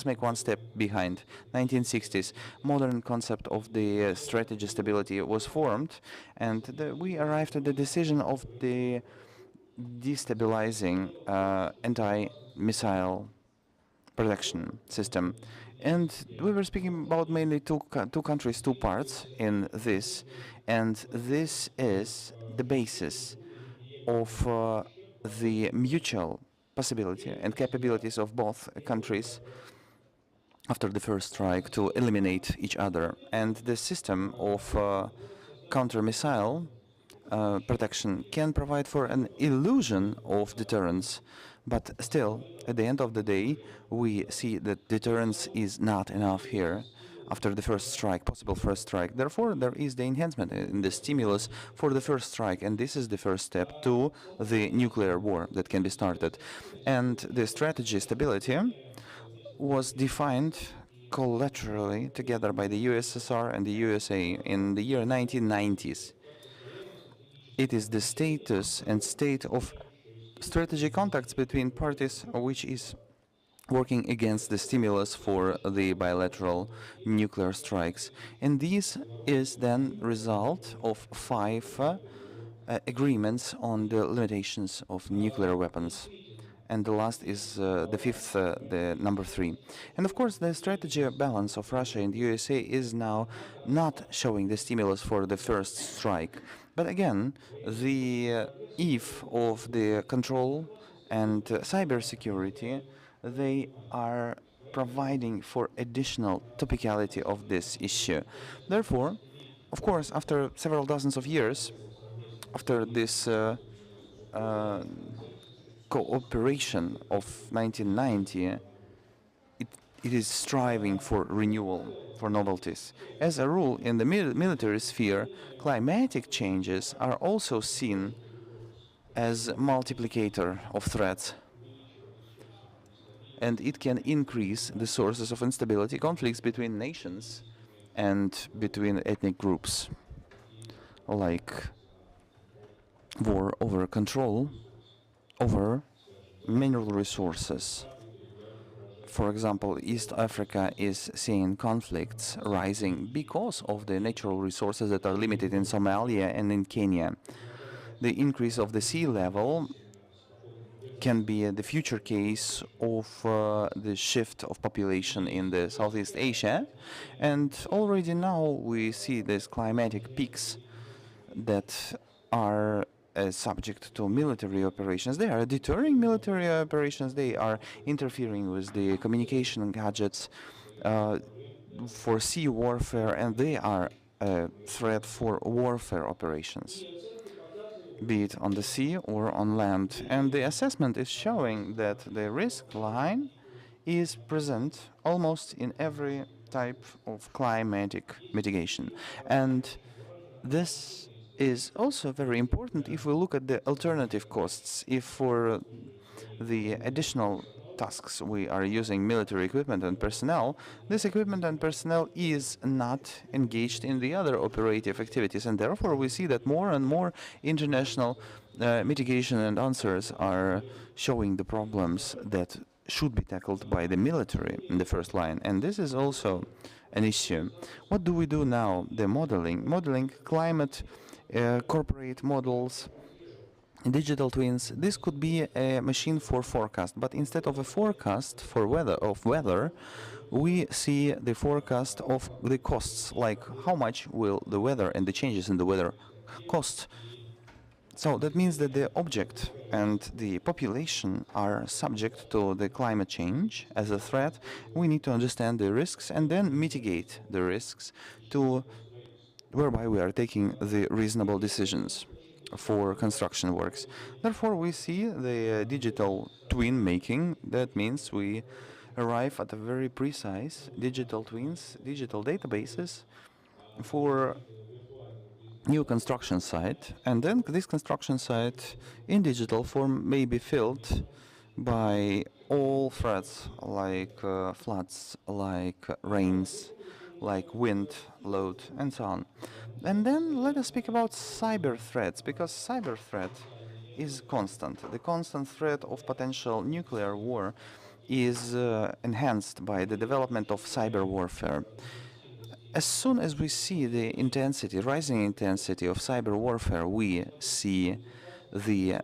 make one step behind. 1960s, modern concept of the strategy stability was formed, and we arrived at the decision of the destabilizing anti-missile protection system. And we were speaking about mainly two countries, two parts in this, and this is the basis of the mutual possibility and capabilities of both countries after the first strike to eliminate each other. And the system of counter-missile protection can provide for an illusion of deterrence, but still, at the end of the day, we see that deterrence is not enough here after the first strike, possible first strike. Therefore, there is the enhancement in the stimulus for the first strike, and this is the first step to the nuclear war that can be started. And the strategy stability was defined collaterally together by the USSR and the USA in the year 1990s. It is the status and state of strategic contacts between parties which is working against the stimulus for the bilateral nuclear strikes. And this is then result of five agreements on the limitations of nuclear weapons. And the last is the fifth, the number 3. And of course, the strategy balance of Russia and the USA is now not showing the stimulus for the first strike. But again, the eve of the control and cybersecurity, they are providing for additional topicality of this issue. Therefore, of course, after several dozens of years, after this cooperation of 1990, it is striving for renewal, for novelties. As a rule, in the military sphere, climatic changes are also seen as multiplicator of threats, and it can increase the sources of instability, conflicts between nations and between ethnic groups, like war over control over mineral resources. For example, East Africa is seeing conflicts rising because of the natural resources that are limited in Somalia and in Kenya. The increase of the sea level can be the future case of the shift of population in the Southeast Asia. And already now we see these climatic peaks that are subject to military operations. They are deterring military operations. They are interfering with the communication gadgets for sea warfare, and they are a threat for warfare operations, be it on the sea or on land. And the assessment is showing that the risk line is present almost in every type of climatic mitigation. And this is also very important if we look at the alternative costs. If for the additional tasks we are using military equipment and personnel, this equipment and personnel is not engaged in the other operative activities, and therefore we see that more and more international mitigation and answers are showing the problems that should be tackled by the military in the first line. And this is also an issue. What do we do now? The modeling climate, corporate models, digital twins. This could be a machine for forecast, but instead of a forecast for weather, we see the forecast of the costs, like how much will the weather and the changes in the weather cost. So that means that the object and the population are subject to the climate change as a threat. We need to understand the risks and then mitigate the risks to whereby we are taking the reasonable decisions for construction works. Therefore, we see the digital twin making. That means we arrive at a very precise digital twins, digital databases for new construction site, and then this construction site in digital form may be filled by all threats like floods, like rains, like wind load, and so on. And then let us speak about cyber threats, because cyber threat is constant. The constant threat of potential nuclear war is enhanced by the development of cyber warfare. As soon as we see the intensity, rising intensity of cyber warfare, we see the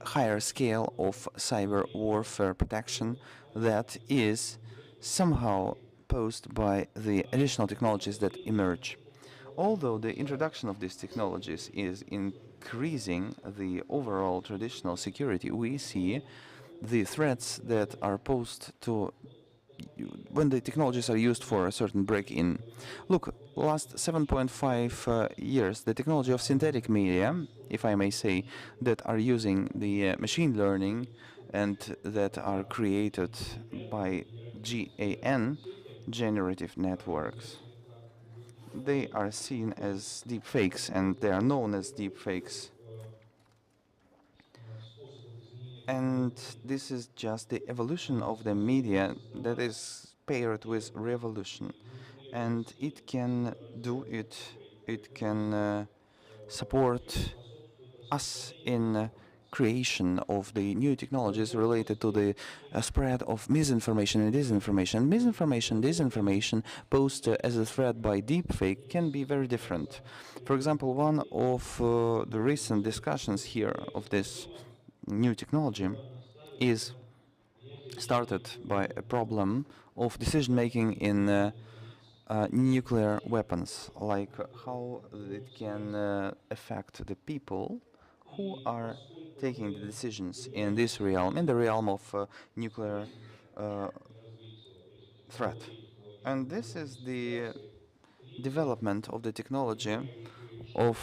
higher scale of cyber warfare protection that is somehow posed by the additional technologies that emerge. Although the introduction of these technologies is increasing the overall traditional security, we see the threats that are posed to when the technologies are used for a certain break-in. Look, last 7.5 years, the technology of synthetic media, if I may say, that are using the machine learning and that are created by GAN, generative networks. They are seen as deep fakes and they are known as deep fakes. And this is just the evolution of the media that is paired with revolution. And it can do it, it can support us in creation of the new technologies related to the spread of misinformation and disinformation. Misinformation, disinformation posed as a threat by deepfake can be very different. For example, one of the recent discussions here of this new technology is started by a problem of decision making in nuclear weapons, like how it can affect the people who are taking the decisions in this realm, in the realm of nuclear uh, threat. And this is the development of the technology of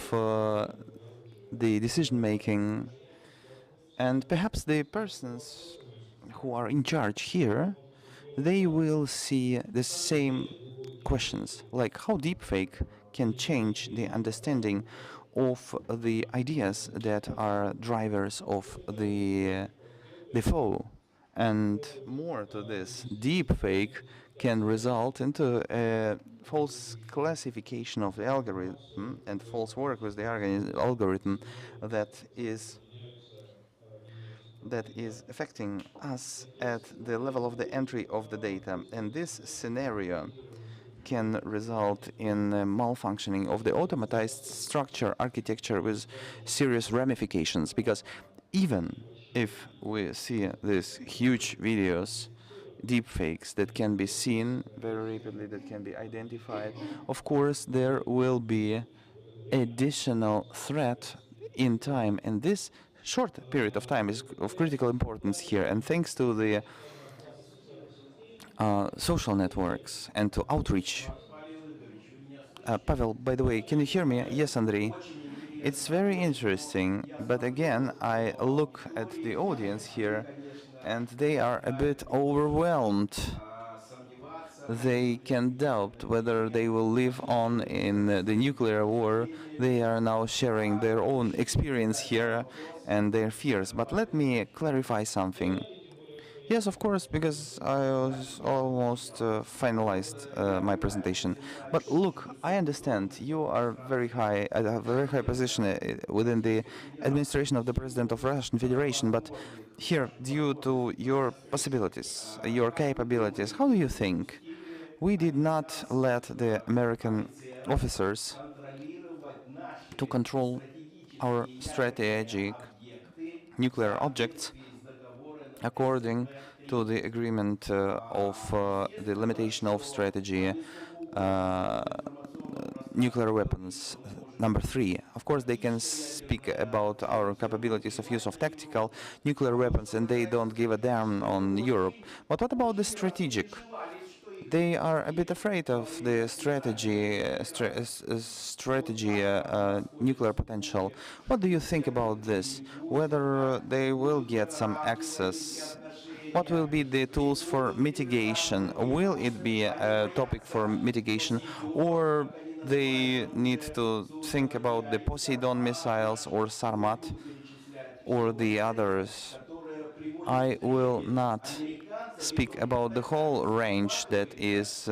the decision making, and perhaps the persons who are in charge here, they will see the same questions, like how deepfake can change the understanding of the ideas that are drivers of the foe. And more to this, deepfake can result into a false classification of the algorithm and false work with the algorithm that is affecting us at the level of the entry of the data. And this scenario can result in malfunctioning of the automatized structure architecture with serious ramifications, because even if we see these huge videos, deepfakes that can be seen very rapidly, that can be identified, of course there will be additional threat in time, and this short period of time is of critical importance here. And thanks to the social networks and to outreach. Pavel, by the way, can you hear me? Yes, Andrei. It's very interesting, but again, I look at the audience here and they are a bit overwhelmed. They can doubt whether they will live on in the nuclear war. They are now sharing their own experience here and their fears. But let me clarify something. Yes, of course, because I was almost finalized my presentation. But look, I understand you are very high, at a very high position within the administration of the President of Russian Federation. But here, due to your possibilities, your capabilities, how do you think we did not let the American officers to control our strategic nuclear objects according to the agreement of the limitation of strategy nuclear weapons number 3. Of course, they can speak about our capabilities of use of tactical nuclear weapons and they don't give a damn on Europe. But what about the strategic? They are a bit afraid of the strategy nuclear potential. What do you think about this? Whether they will get some access? What will be the tools for mitigation? Will it be a topic for mitigation, or they need to think about the Poseidon missiles or Sarmat or the others? I will not speak about the whole range that is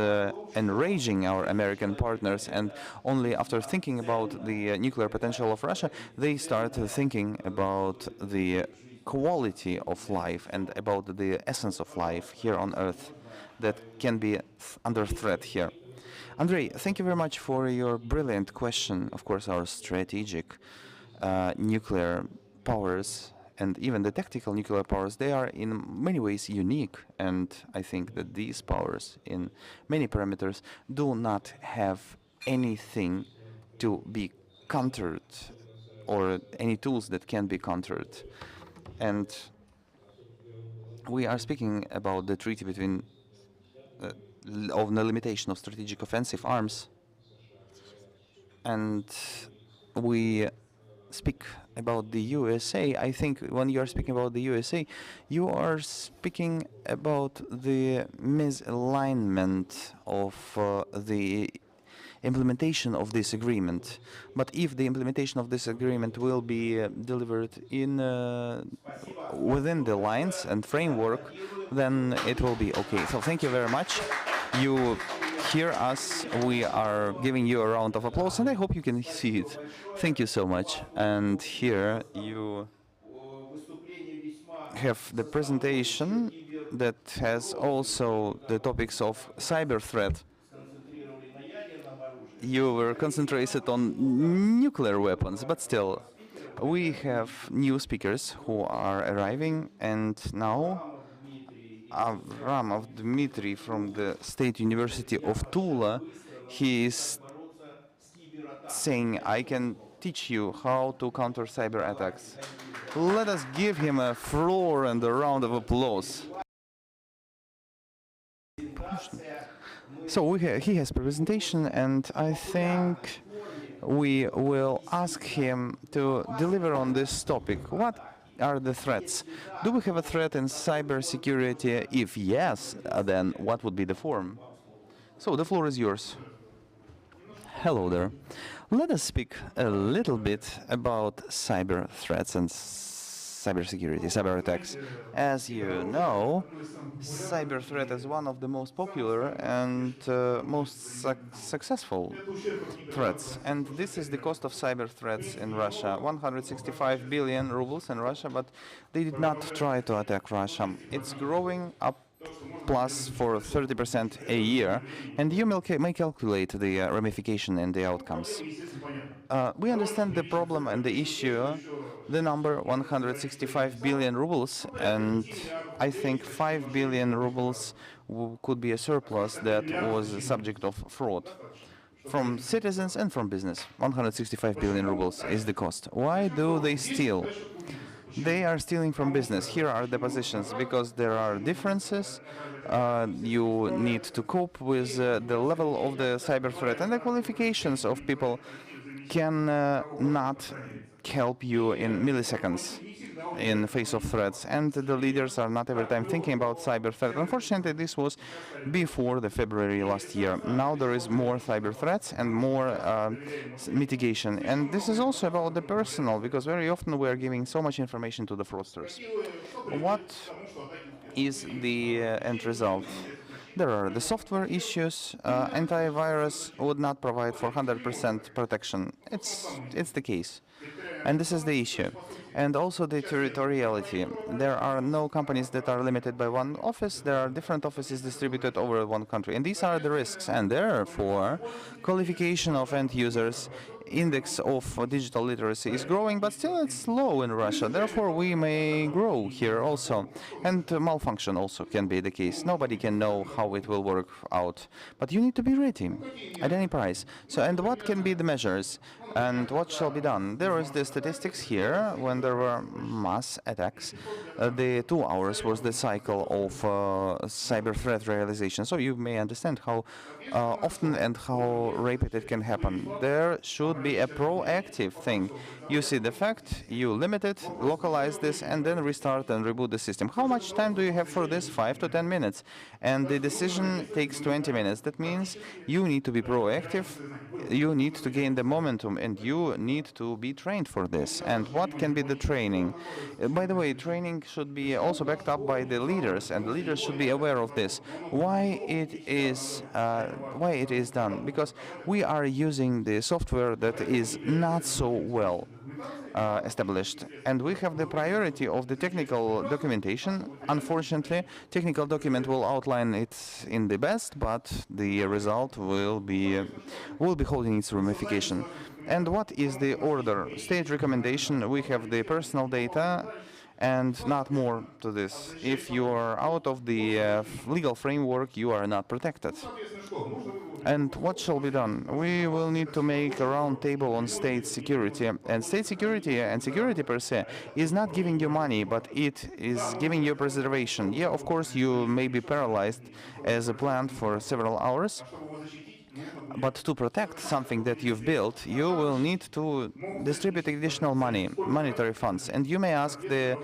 enraging our American partners, and only after thinking about the nuclear potential of Russia, they start thinking about the quality of life and about the essence of life here on Earth that can be under threat here. Andrei, thank you very much for your brilliant question. Of course, our strategic nuclear powers and even the tactical nuclear powers, they are in many ways unique. And I think that these powers, in many parameters, do not have anything to be countered or any tools that can be countered. And we are speaking about the treaty between of the limitation of strategic offensive arms. And we speak about the USA. I think when you are speaking about the USA, you are speaking about the misalignment of the implementation of this agreement. But if the implementation of this agreement will be delivered in within the lines and framework, then it will be okay. So thank you very much. You hear us. We are giving you a round of applause, and I hope you can see it. Thank you so much. And here you have the presentation that has also the topics of cyber threat. You were concentrated on nuclear weapons, but still, we have new speakers who are arriving, and now Avramov Dmitry from the State University of Tula, he is saying, I can teach you how to counter cyber attacks. Let us give him a floor and a round of applause. So he has presentation, and I think we will ask him to deliver on this topic. What are the threats? Do we have a threat in cybersecurity? If yes, then what would be the form? So the floor is yours. Hello there. Let us speak a little bit about cyber threats and cybersecurity, cyber attacks. As you know, cyber threat is one of the most popular and most successful threats. And this is the cost of cyber threats in Russia. 165 billion rubles in Russia, but they did not try to attack Russia. It's growing up plus for 30% a year, and you may calculate the ramification and the outcomes. We understand the problem and the issue, the number 165 billion rubles, and I think 5 billion rubles could be a surplus that was a subject of fraud from citizens and from business. 165 billion rubles is the cost. Why do they steal? They are stealing from business. Here are the positions, because there are differences. You need to cope with the level of the cyber threat, and the qualifications of people can not help you in milliseconds in face of threats, and the leaders are not every time thinking about cyber threat. Unfortunately, this was before the February last year. Now there is more cyber threats and more mitigation, and this is also about the personal, because very often we are giving so much information to the fraudsters. What is the end result? There are the software issues. Antivirus would not provide for 100% protection. It's the case. And this is the issue. And also the territoriality. There are no companies that are limited by one office. There are different offices distributed over one country. And these are the risks. And therefore, qualification of end users, index of digital literacy is growing, but still it's low in Russia. Therefore, we may grow here also. And malfunction also can be the case. Nobody can know how it will work out. But you need to be ready at any price. So, and what can be the measures? And what shall be done? There is the statistics here. When there were mass attacks, the 2 hours was the cycle of cyber threat realization. So you may understand how often and how rapid it can happen. There should be a proactive thing. You see the fact, you limit it, localize this, and then restart and reboot the system. How much time do you have for this? 5 to 10 minutes. And the decision takes 20 minutes. That means you need to be proactive, you need to gain the momentum, and you need to be trained for this. And what can be the training? By the way, training should be also backed up by the leaders, and the leaders should be aware of this. Why it is done? Because we are using the software that is not so well established, and we have the priority of the technical documentation. Unfortunately, technical document will outline it in the best, but the result will be holding its ramification. And what is the order? State recommendation, we have the personal data and not more to this. If you are out of the legal framework, you are not protected. And what shall be done? We will need to make a round table on state security. And state security and security per se is not giving you money, but it is giving you preservation. Yeah, of course, you may be paralyzed as a plant for several hours, but to protect something that you've built, you will need to distribute additional money, monetary funds. And you may ask the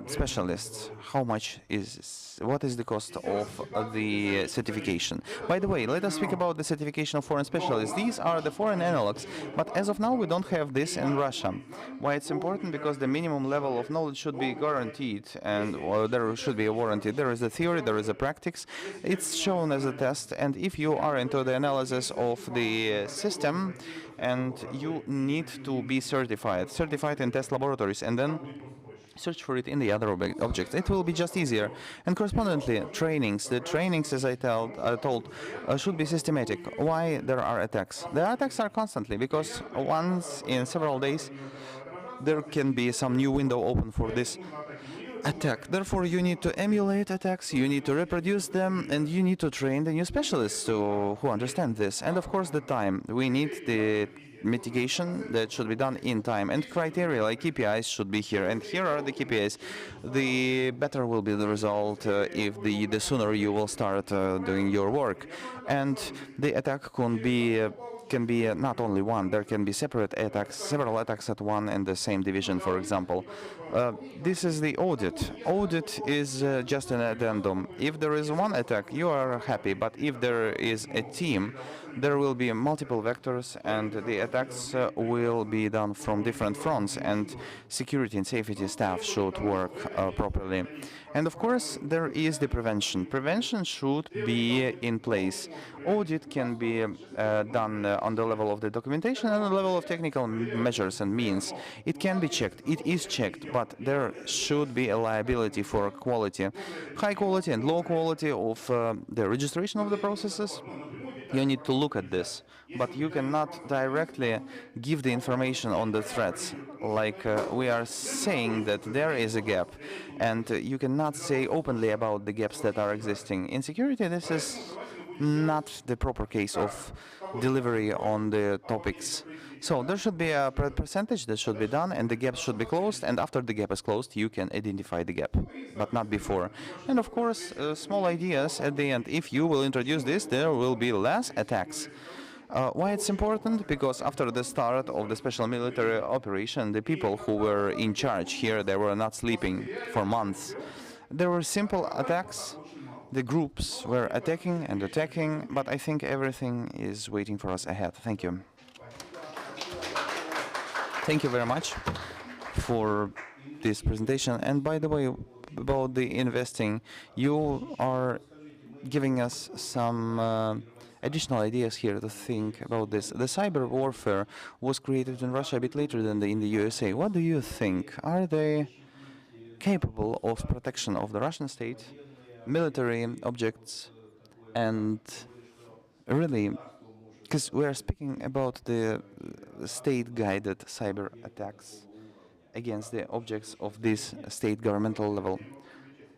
specialists, what is the cost of the certification? By the way, let us speak about the certification of foreign specialists. These are the foreign analogs, but as of now we don't have this in Russia. Why it's important? Because the minimum level of knowledge should be guaranteed, and there should be a warranty. There is a theory, there is a practice. It's shown as a test, and if you are into the analysis of the system, and you need to be certified in test laboratories, and then search for it in the other objects. It will be just easier. And correspondingly, the trainings, as I told, should be systematic. Why there are attacks? The attacks are constantly, because once in several days there can be some new window open for this attack. Therefore, you need to emulate attacks, you need to reproduce them, and you need to train the new specialists who understand this. And of course, the time. We need the mitigation that should be done in time, and criteria like KPIs should be here. And here are the KPIs. The better will be the result if the sooner you will start doing your work. And the attack can be not only one. There can be separate attacks, several attacks at one and the same division, for example. This is the audit. Audit is just an addendum. If there is one attack, you are happy, but if there is a team, there will be multiple vectors, and the attacks will be done from different fronts, and security and safety staff should work properly. And of course, there is the prevention. Prevention should be in place. Audit can be done on the level of the documentation and on the level of technical measures and means. It can be checked. It is checked, but there should be a liability for quality. High quality and low quality of the registration of the processes. You need to look at this, but you cannot directly give the information on the threats. Like we are saying that there is a gap, and you cannot say openly about the gaps that are existing. In security, this is not the proper case of delivery on the topics. So there should be a percentage that should be done, and the gap should be closed, and after the gap is closed, you can identify the gap, but not before. And of course, small ideas at the end. If you will introduce this, there will be less attacks. Why it's important? Because after the start of the special military operation, the people who were in charge here, they were not sleeping for months. There were simple attacks. The groups were attacking and attacking, but I think everything is waiting for us ahead. Thank you. Thank you very much for this presentation. And by the way, about the investing, you are giving us some additional ideas here to think about this. The cyber warfare was created in Russia a bit later than in the USA. What do you think? Are they capable of protection of the Russian state, military objects, and really, because we are speaking about the state-guided cyber attacks against the objects of this state governmental level.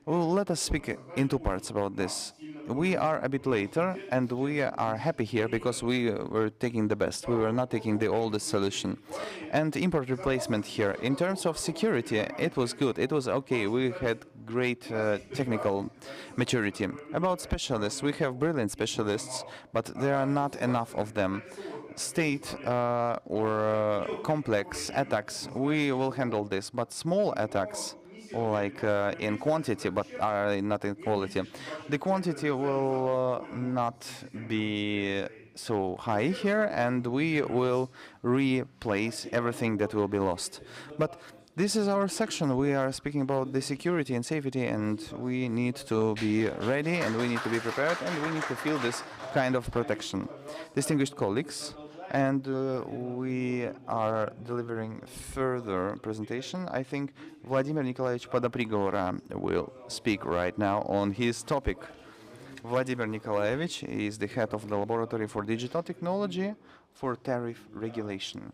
Well, let us speak in two parts about this. We are a bit later, and we are happy here because we were taking the best. We were not taking the oldest solution. And import replacement here. In terms of security, it was good. It was okay. We had great technical maturity. About specialists, we have brilliant specialists, but there are not enough of them. State or complex attacks, we will handle this, but small attacks, like in quantity but are not in quality. The quantity will not be so high here, and we will replace everything that will be lost. But this is our section. We are speaking about the security and safety, and we need to be ready, and we need to be prepared, and we need to feel this kind of protection. Distinguished colleagues, and we are delivering further presentation. I think Vladimir Nikolaevich Podoprigora will speak right now on his topic. Vladimir Nikolaevich is the head of the Laboratory for Digital Technology for Tariff Regulation.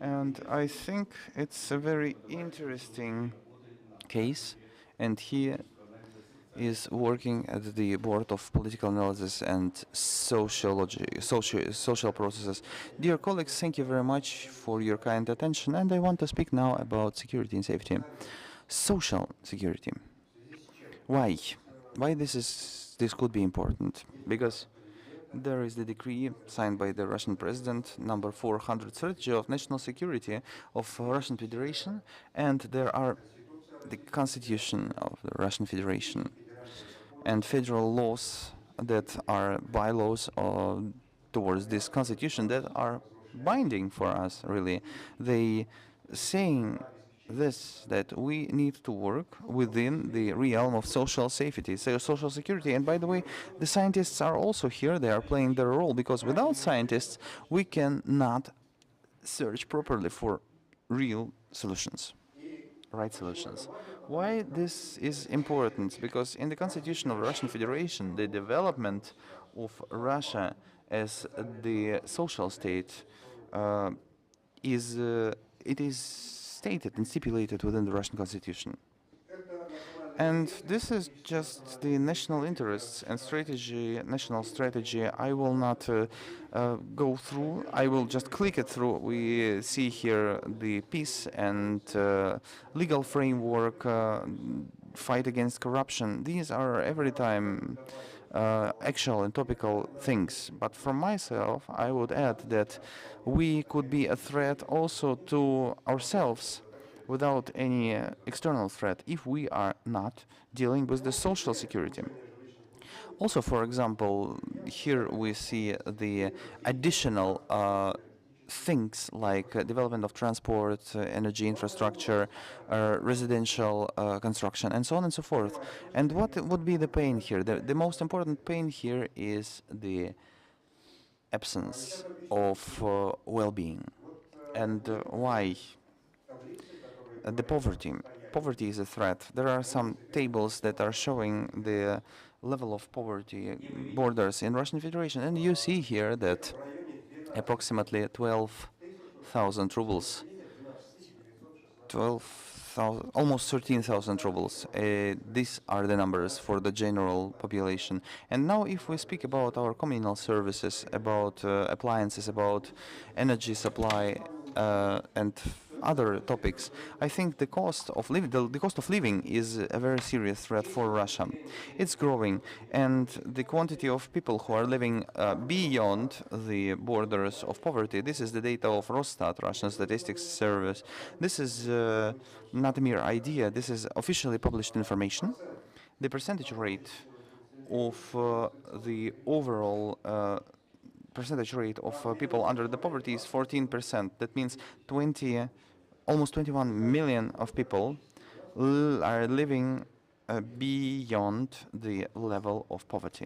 And I think it's a very interesting case, and he is working at the Board of Political Analysis and Social Processes. Dear colleagues, thank you very much for your kind attention, and I want to speak now about security and safety. Social security. Why? Why this could be important? Because there is the decree signed by the Russian president, number 430 of national security of Russian Federation, and there are the constitution of the Russian Federation and federal laws that are bylaws towards this constitution that are binding for us, really. They saying this, that we need to work within the realm of social safety, so social security. And by the way, the scientists are also here. They are playing their role, because without scientists, we cannot search properly for real solutions, right solutions. Why this is important? Because in the constitution of the Russian Federation, the development of Russia as the social state uh, it is stated and stipulated within the Russian constitution. And this is just the national interests and strategy, national strategy. I will not go through. I will just click it through. We see here the peace and legal framework, fight against corruption. These are every time actual and topical things. But from myself, I would add that we could be a threat also to ourselves without any external threat if we are not dealing with the social security. Also, for example, here we see the additional things like development of transport, energy infrastructure, residential construction, and so on and so forth. And what would be the pain here? The most important pain here is the absence of well-being. And why? The poverty. Poverty is a threat. There are some tables that are showing the level of poverty borders in Russian Federation, and you see here that approximately 12,000 rubles, 12,000, almost 13,000 rubles. These are the numbers for the general population. And now if we speak about our communal services, about appliances, about energy supply, and other topics, I think the cost of living is a very serious threat for Russia. It's growing, and the quantity of people who are living beyond the borders of poverty. This is the data of Rosstat, Russian Statistics Service. This is not a mere idea. This is officially published information. The percentage rate of the overall percentage rate of people under the poverty is 14%. That means almost 21 million of people are living beyond the level of poverty.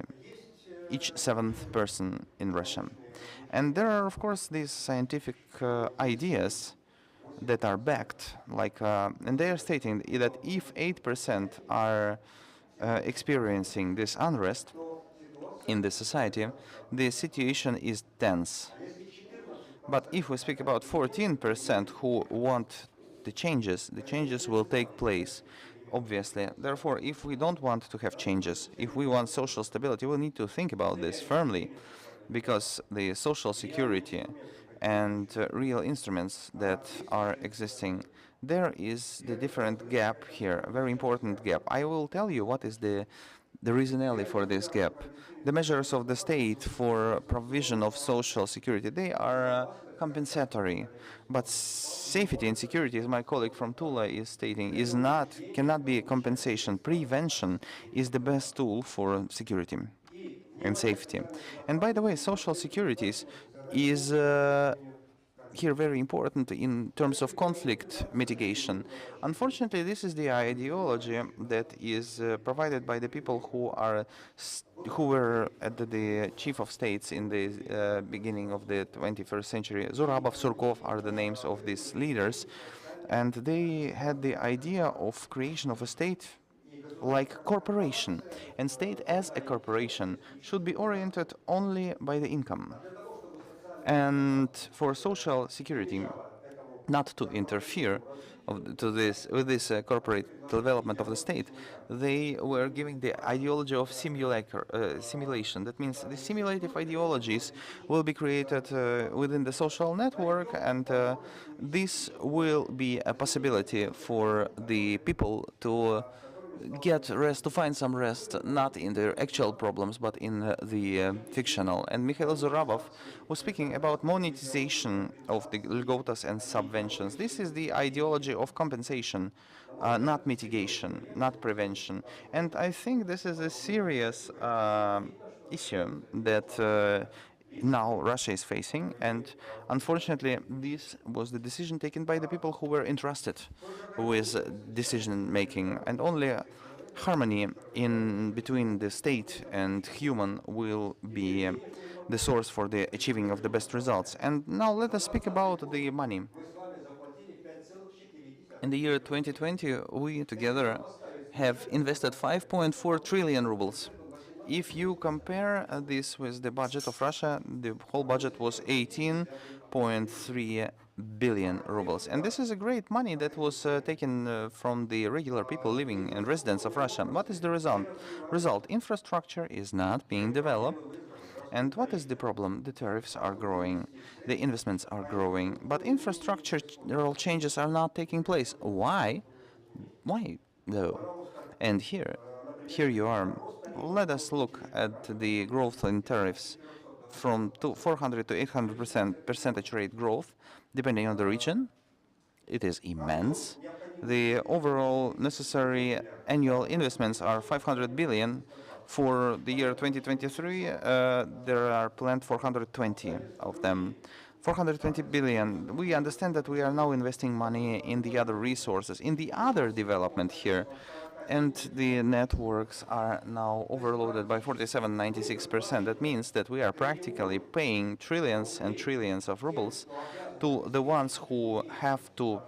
Each seventh person in Russia. And there are, of course, these scientific ideas that are backed, and they are stating that if 8% are experiencing this unrest in the society, the situation is tense. But if we speak about 14% who want the changes will take place, obviously. Therefore, if we don't want to have changes, if we want social stability, we need to think about this firmly, because the social security and real instruments that are existing, there is the different gap here, a very important gap. I will tell you what is the reasonale for this gap. The measures of the state for provision of social security, they are compensatory, but safety and security, as my colleague from Tula is stating, cannot be a compensation. Prevention is the best tool for security and safety. And by the way, social securities is here very important in terms of conflict mitigation. Unfortunately, this is the ideology that is provided by the people who were at the chief of states in the beginning of the 21st century. Zurabov, Surkov are the names of these leaders, and they had the idea of creation of a state like corporation, and state as a corporation should be oriented only by the income. And for social security, not to interfere with this corporate development of the state. They were giving the ideology of simulation. That means the simulative ideologies will be created within the social network, and this will be a possibility for the people to get rest, to find some rest, not in their actual problems, but in the fictional. And Mikhail Zurabov was speaking about monetization of the lьготas and subventions. This is the ideology of compensation, not mitigation, not prevention. And I think this is a serious issue that now Russia is facing, and unfortunately this was the decision taken by the people who were entrusted with decision making, and only harmony in between the state and human will be the source for the achieving of the best results. And now let us speak about the money. In the year 2020, we together have invested 5.4 trillion rubles. If you compare this with the budget of Russia, the whole budget was 18.3 billion rubles. And this is a great money that was taken from the regular people living and residents of Russia. What is the result? Infrastructure is not being developed. And what is the problem? The tariffs are growing, the investments are growing, but infrastructural changes are not taking place. Why? Why, though? And here you are. Let us look at the growth in tariffs from 400 to 800% percentage rate growth, depending on the region. It is immense. The overall necessary annual investments are 500 billion. For the year 2023, there are planned 420 of them. 420 billion. We understand that we are now investing money in the other resources, in the other development here. And the networks are now overloaded by 47-96%. That means that we are practically paying trillions and trillions of rubles to the ones who have to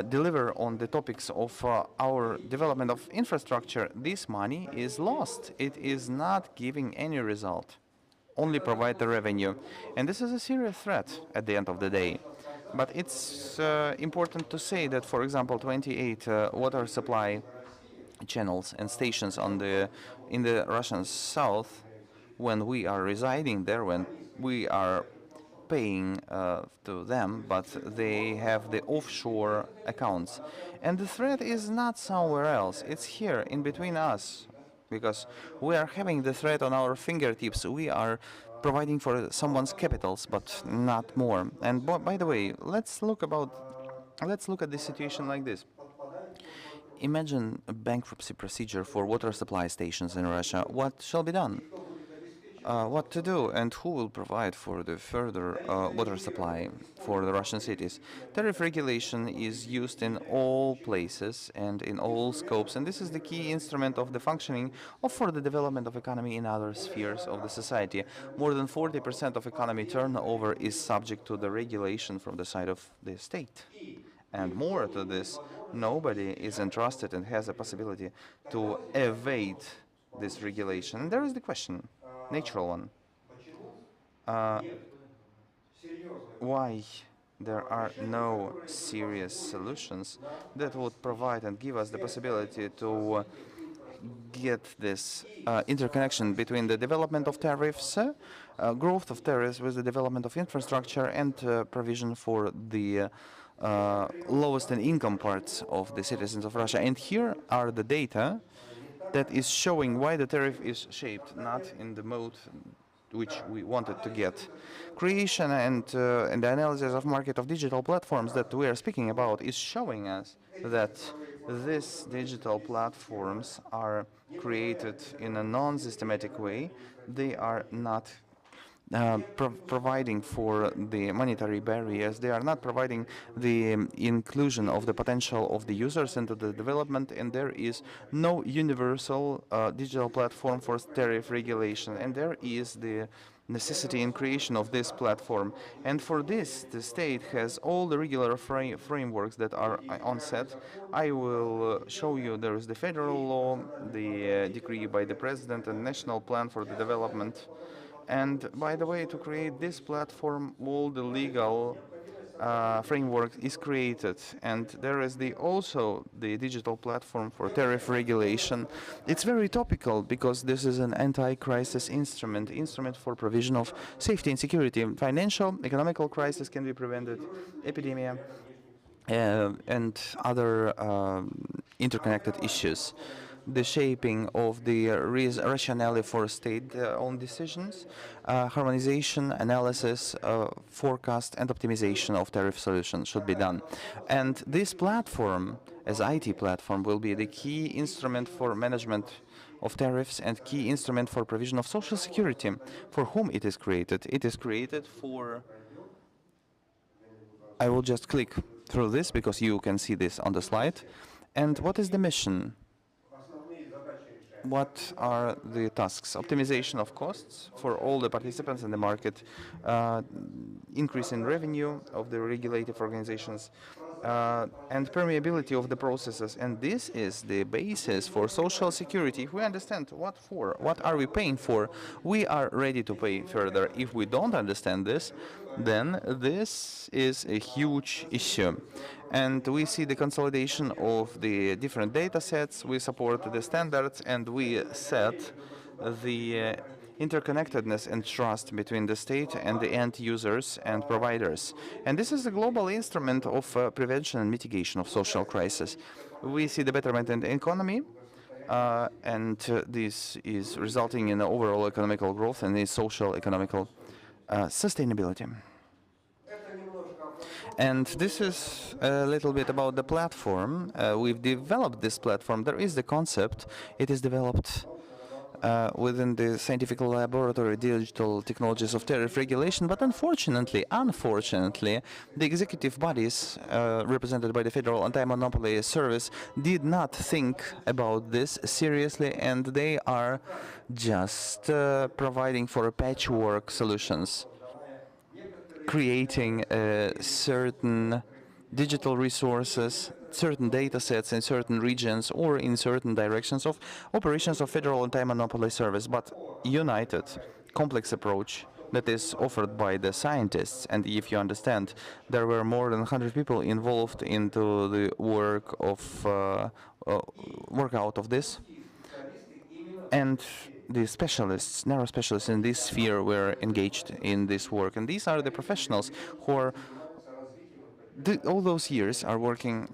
deliver on the topics of our development of infrastructure. This money is lost. It is not giving any result, only provide the revenue. And this is a serious threat at the end of the day. But it's important to say that, for example, 28 water supply channels and stations in the Russian south, when we are residing there, when we are paying to them, but they have the offshore accounts. And the threat is not somewhere else, it's here in between us, because we are having the threat on our fingertips. We are providing for someone's capitals, but not more. And by the way, let's look at this situation like this. Imagine a bankruptcy procedure for water supply stations in Russia. What shall be done? What to do, and who will provide for the further water supply for the Russian cities? Tariff regulation is used in all places and in all scopes, and this is the key instrument of the functioning of for the development of economy in other spheres of the society. More than 40% of economy turnover is subject to the regulation from the side of the state. And more to this, nobody is entrusted and has a possibility to evade this regulation. And there is the question, natural one. Why there are no serious solutions that would provide and give us the possibility to get this interconnection between the development of tariffs, growth of tariffs with the development of infrastructure, and provision for the lowest in income parts of the citizens of Russia. And here are the data that is showing why the tariff is shaped, not in the mode which we wanted to get. Creation and the analysis of market of digital platforms that we are speaking about is showing us that these digital platforms are created in a non-systematic way. They are not providing for the monetary barriers. They are not providing the inclusion of the potential of the users into the development, and there is no universal digital platform for tariff regulation, and there is the necessity in creation of this platform. And for this, the state has all the regular frameworks that are on set. I will show you there is the federal law, the decree by the president, and national plan for the development. And by the way, to create this platform, all the legal framework is created, and there is also the digital platform for tariff regulation. It's very topical because this is an anti-crisis instrument for provision of safety and security. Financial, economical crisis can be prevented, epidemic, and other interconnected issues. The shaping of the rationale for state-owned decisions, harmonization, analysis, forecast, and optimization of tariff solutions should be done. And this platform, as IT platform, will be the key instrument for management of tariffs and key instrument for provision of social security. For whom it is created? It is created for... I will just click through this because you can see this on the slide. And what is the mission? What are the tasks? Optimization of costs for all the participants in the market, increase in revenue of the regulative organizations, and permeability of the processes. And this is the basis for social security. If we understand what for, what are we paying for, we are ready to pay further. If we don't understand this, then this is a huge issue. And we see the consolidation of the different data sets, we support the standards, and we set the interconnectedness and trust between the state and the end users and providers. And this is a global instrument of prevention and mitigation of social crisis. We see the betterment in the economy, and this is resulting in overall economical growth and the social economical sustainability. And this is a little bit about the platform. We've developed this platform. There is the concept. It is developed within the scientific laboratory digital technologies of tariff regulation, but unfortunately, the executive bodies represented by the Federal Anti-Monopoly Service did not think about this seriously, and they are just providing for patchwork solutions, creating certain digital resources, certain data sets in certain regions or in certain directions of operations of Federal Anti-Monopoly Service, but united, complex approach that is offered by the scientists. And if you understand, there were more than 100 people involved into the work of workout of this. And the specialists, narrow specialists in this sphere were engaged in this work. And these are the professionals who are all those years are working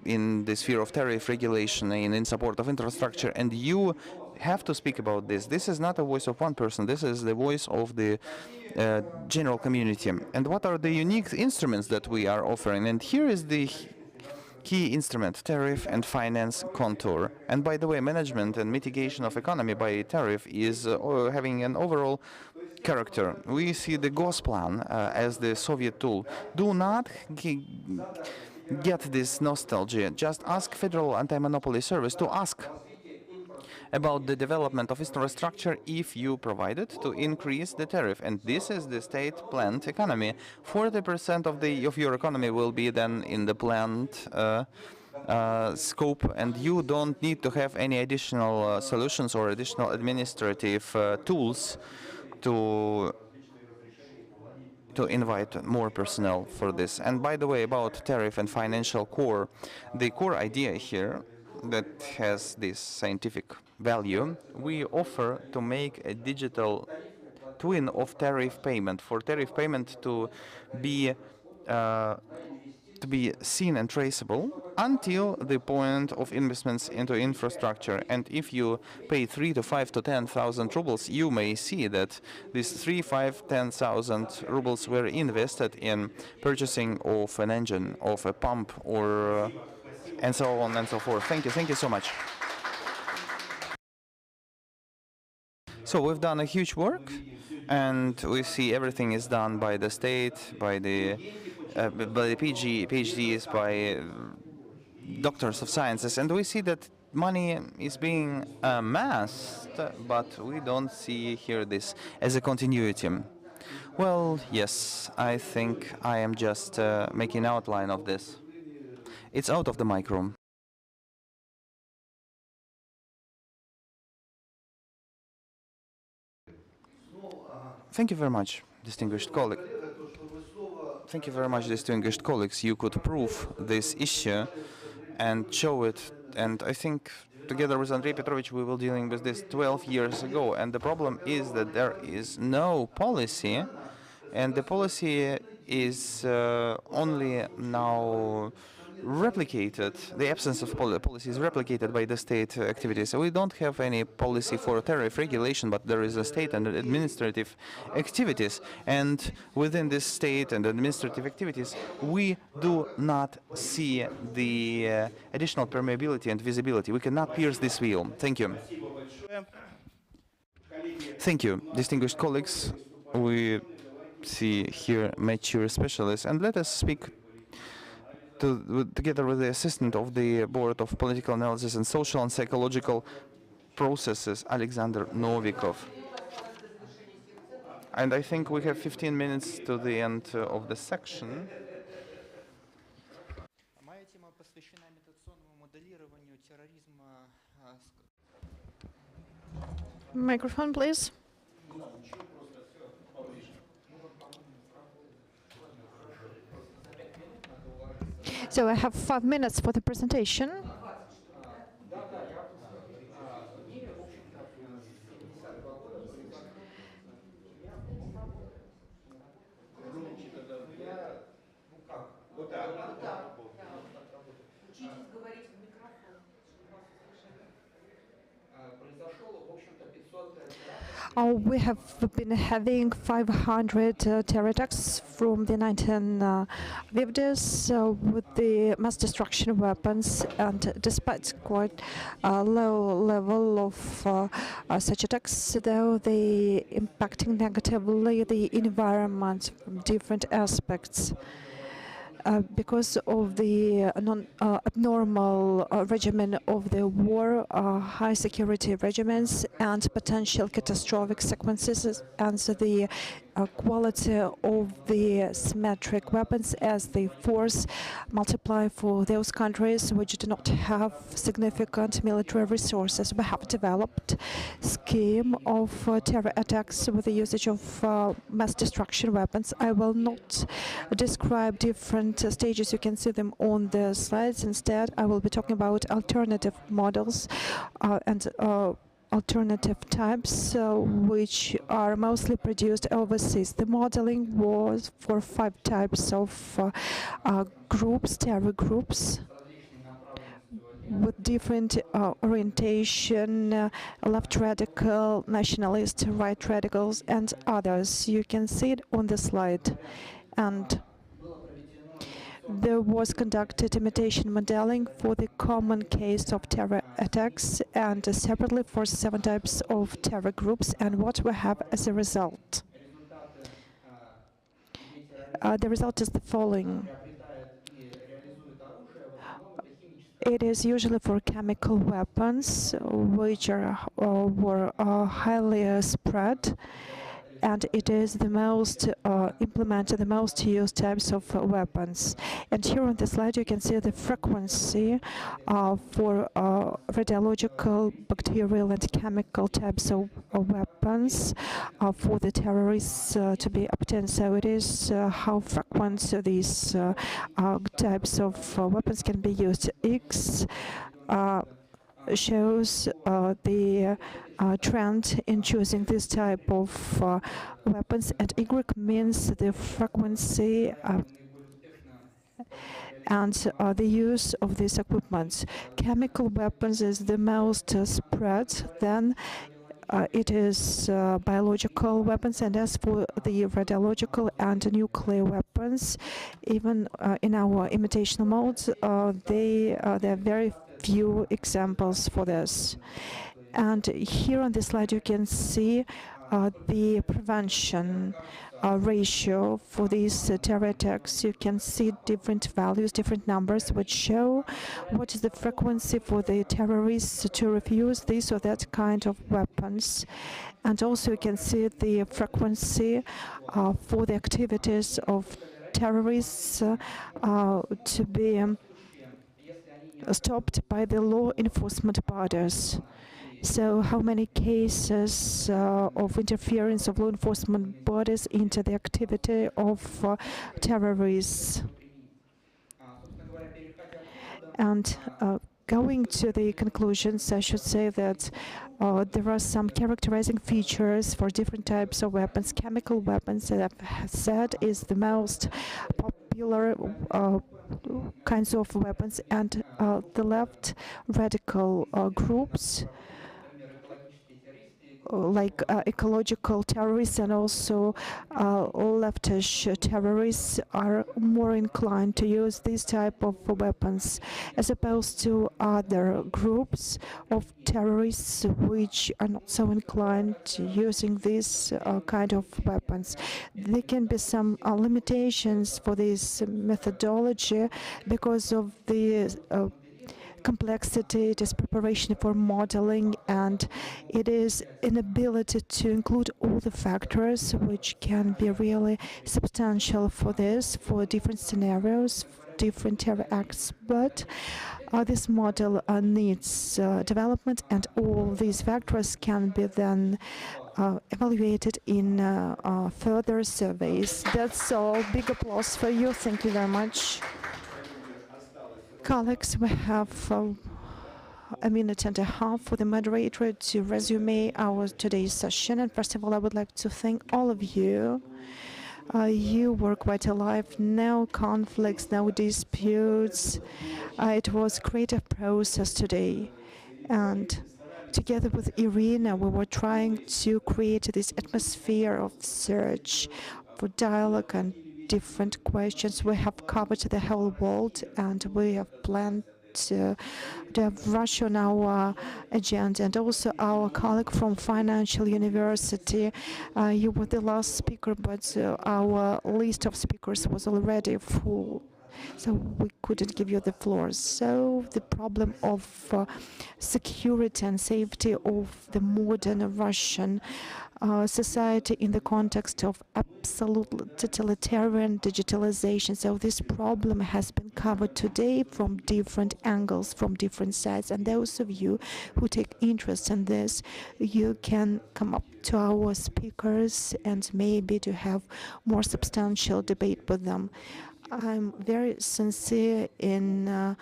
in the sphere of tariff regulation and in support of infrastructure, and you have to speak about this. This is not a voice of one person, this is the voice of the general community. And what are the unique instruments that we are offering? And here is the key instrument, tariff and finance contour. And by the way, management and mitigation of economy by tariff is having an overall character. We see the Gosplan as the Soviet tool. Do not get this nostalgia. Just ask Federal Anti-Monopoly Service to ask about the development of infrastructure if you provide it to increase the tariff. And this is the state-planned economy. 40% of your economy will be then in the planned scope, and you don't need to have any additional solutions or additional administrative tools to invite more personnel for this. And by the way, about tariff and financial core, the core idea here that has this scientific value, we offer to make a digital twin of tariff payment, for tariff payment to be seen and traceable until the point of investments into infrastructure. And if you pay 3 to 5 to 10,000 rubles, you may see that these 3, 5, 10,000 rubles were invested in purchasing of an engine, of a pump, or and so on and so forth. Thank you so much. So we've done a huge work, and we see everything is done by the state, by the PhDs, by doctors of sciences, and we see that money is being amassed, but we don't see here this as a continuity. Well, yes, I think I am just making an outline of this. It's out of the mic room. Thank you very much, distinguished colleague. thank you very much, distinguished colleagues. You could prove this issue and show it. And I think together with Andrei Petrovich, we were dealing with this 12 years ago. And the problem is that there is no policy, and the policy is only now replicated. The absence of policy is replicated by the state activities. So we don't have any policy for tariff regulation, but there is a state and administrative activities. And within this state and administrative activities, we do not see the additional permeability and visibility. We cannot pierce this veil. Thank you. Thank you, distinguished colleagues. We see here mature specialists, and let us speak together with the assistant of the Board of Political Analysis and Social and Psychological Processes, Alexander Novikov. And I think we have 15 minutes to the end of the section. Microphone, please. So I have 5 minutes for the presentation. We have been having 500 terror attacks from the 1950s with the mass destruction weapons, and despite quite a low level of such attacks, though they impacting negatively the environment from different aspects. Because of the abnormal regimen of the war, high security regimens and potential catastrophic sequences, and so the quality of the symmetric weapons as they force multiply for those countries which do not have significant military resources. We have developed scheme of terror attacks with the usage of mass destruction weapons. I will not describe different stages. You can see them on the slides. Instead, I will be talking about alternative models and alternative types which are mostly produced overseas. The modeling was for 5 types of groups, terror groups, with different orientation, left radical, nationalist, right radicals, and others. You can see it on the slide. And there was conducted imitation modeling for the common case of terror attacks and separately for 7 types of terror groups, and what we have as a result. The result is the following. It is usually for chemical weapons, which were highly spread, and it is the most implemented, the most used types of weapons. And here on the slide you can see the frequency for radiological, bacterial and chemical types of weapons for the terrorists to be obtained. So it is how frequent these types of weapons can be used. X shows the trend in choosing this type of weapons, and Y means the frequency and the use of these equipments. Chemical weapons is the most spread, then it is biological weapons, and as for the radiological and nuclear weapons, even in our imitational modes, there are very few examples for this. And here on this slide you can see the prevention ratio for these terror attacks. You can see different values, different numbers, which show what is the frequency for the terrorists to refuse this or that kind of weapons. And also you can see the frequency for the activities of terrorists to be stopped by the law enforcement bodies. So how many cases of interference of law enforcement bodies into the activity of terrorists? And going to the conclusions, I should say that there are some characterizing features for different types of weapons. Chemical weapons, that I've said, is the most popular kinds of weapons, and the left radical groups like ecological terrorists and also leftish terrorists are more inclined to use this type of weapons as opposed to other groups of terrorists which are not so inclined to using this kind of weapons. There can be some limitations for this methodology because of the complexity, it is preparation for modeling, and it is inability to include all the factors which can be really substantial for this, for different scenarios, different terror acts. But this model needs development, and all these factors can be then evaluated in further surveys. That's all. Big applause for you. Thank you very much. Colleagues, we have a minute and a half for the moderator to resume our today's session. And first of all, I would like to thank all of you. You were quite alive, no conflicts, no disputes. It was a creative process today. And together with Irina, we were trying to create this atmosphere of search for dialogue and different questions. We have covered the whole world, and we have planned to have Russia on our agenda, and also our colleague from Financial University. You were the last speaker, but our list of speakers was already full, so we couldn't give you the floor. So the problem of security and safety of the modern Russian society in the context of absolute totalitarian digitalization. So this problem has been covered today from different angles, from different sides. And those of you who take interest in this, you can come up to our speakers and maybe to have more substantial debate with them. I'm very sincere in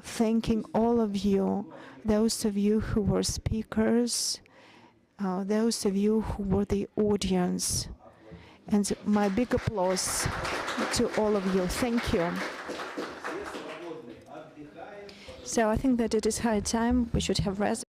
thanking all of you, those of you who were speakers, those of you who were the audience, and my big applause to all of you. Thank you. So I think that it is high time we should have rest.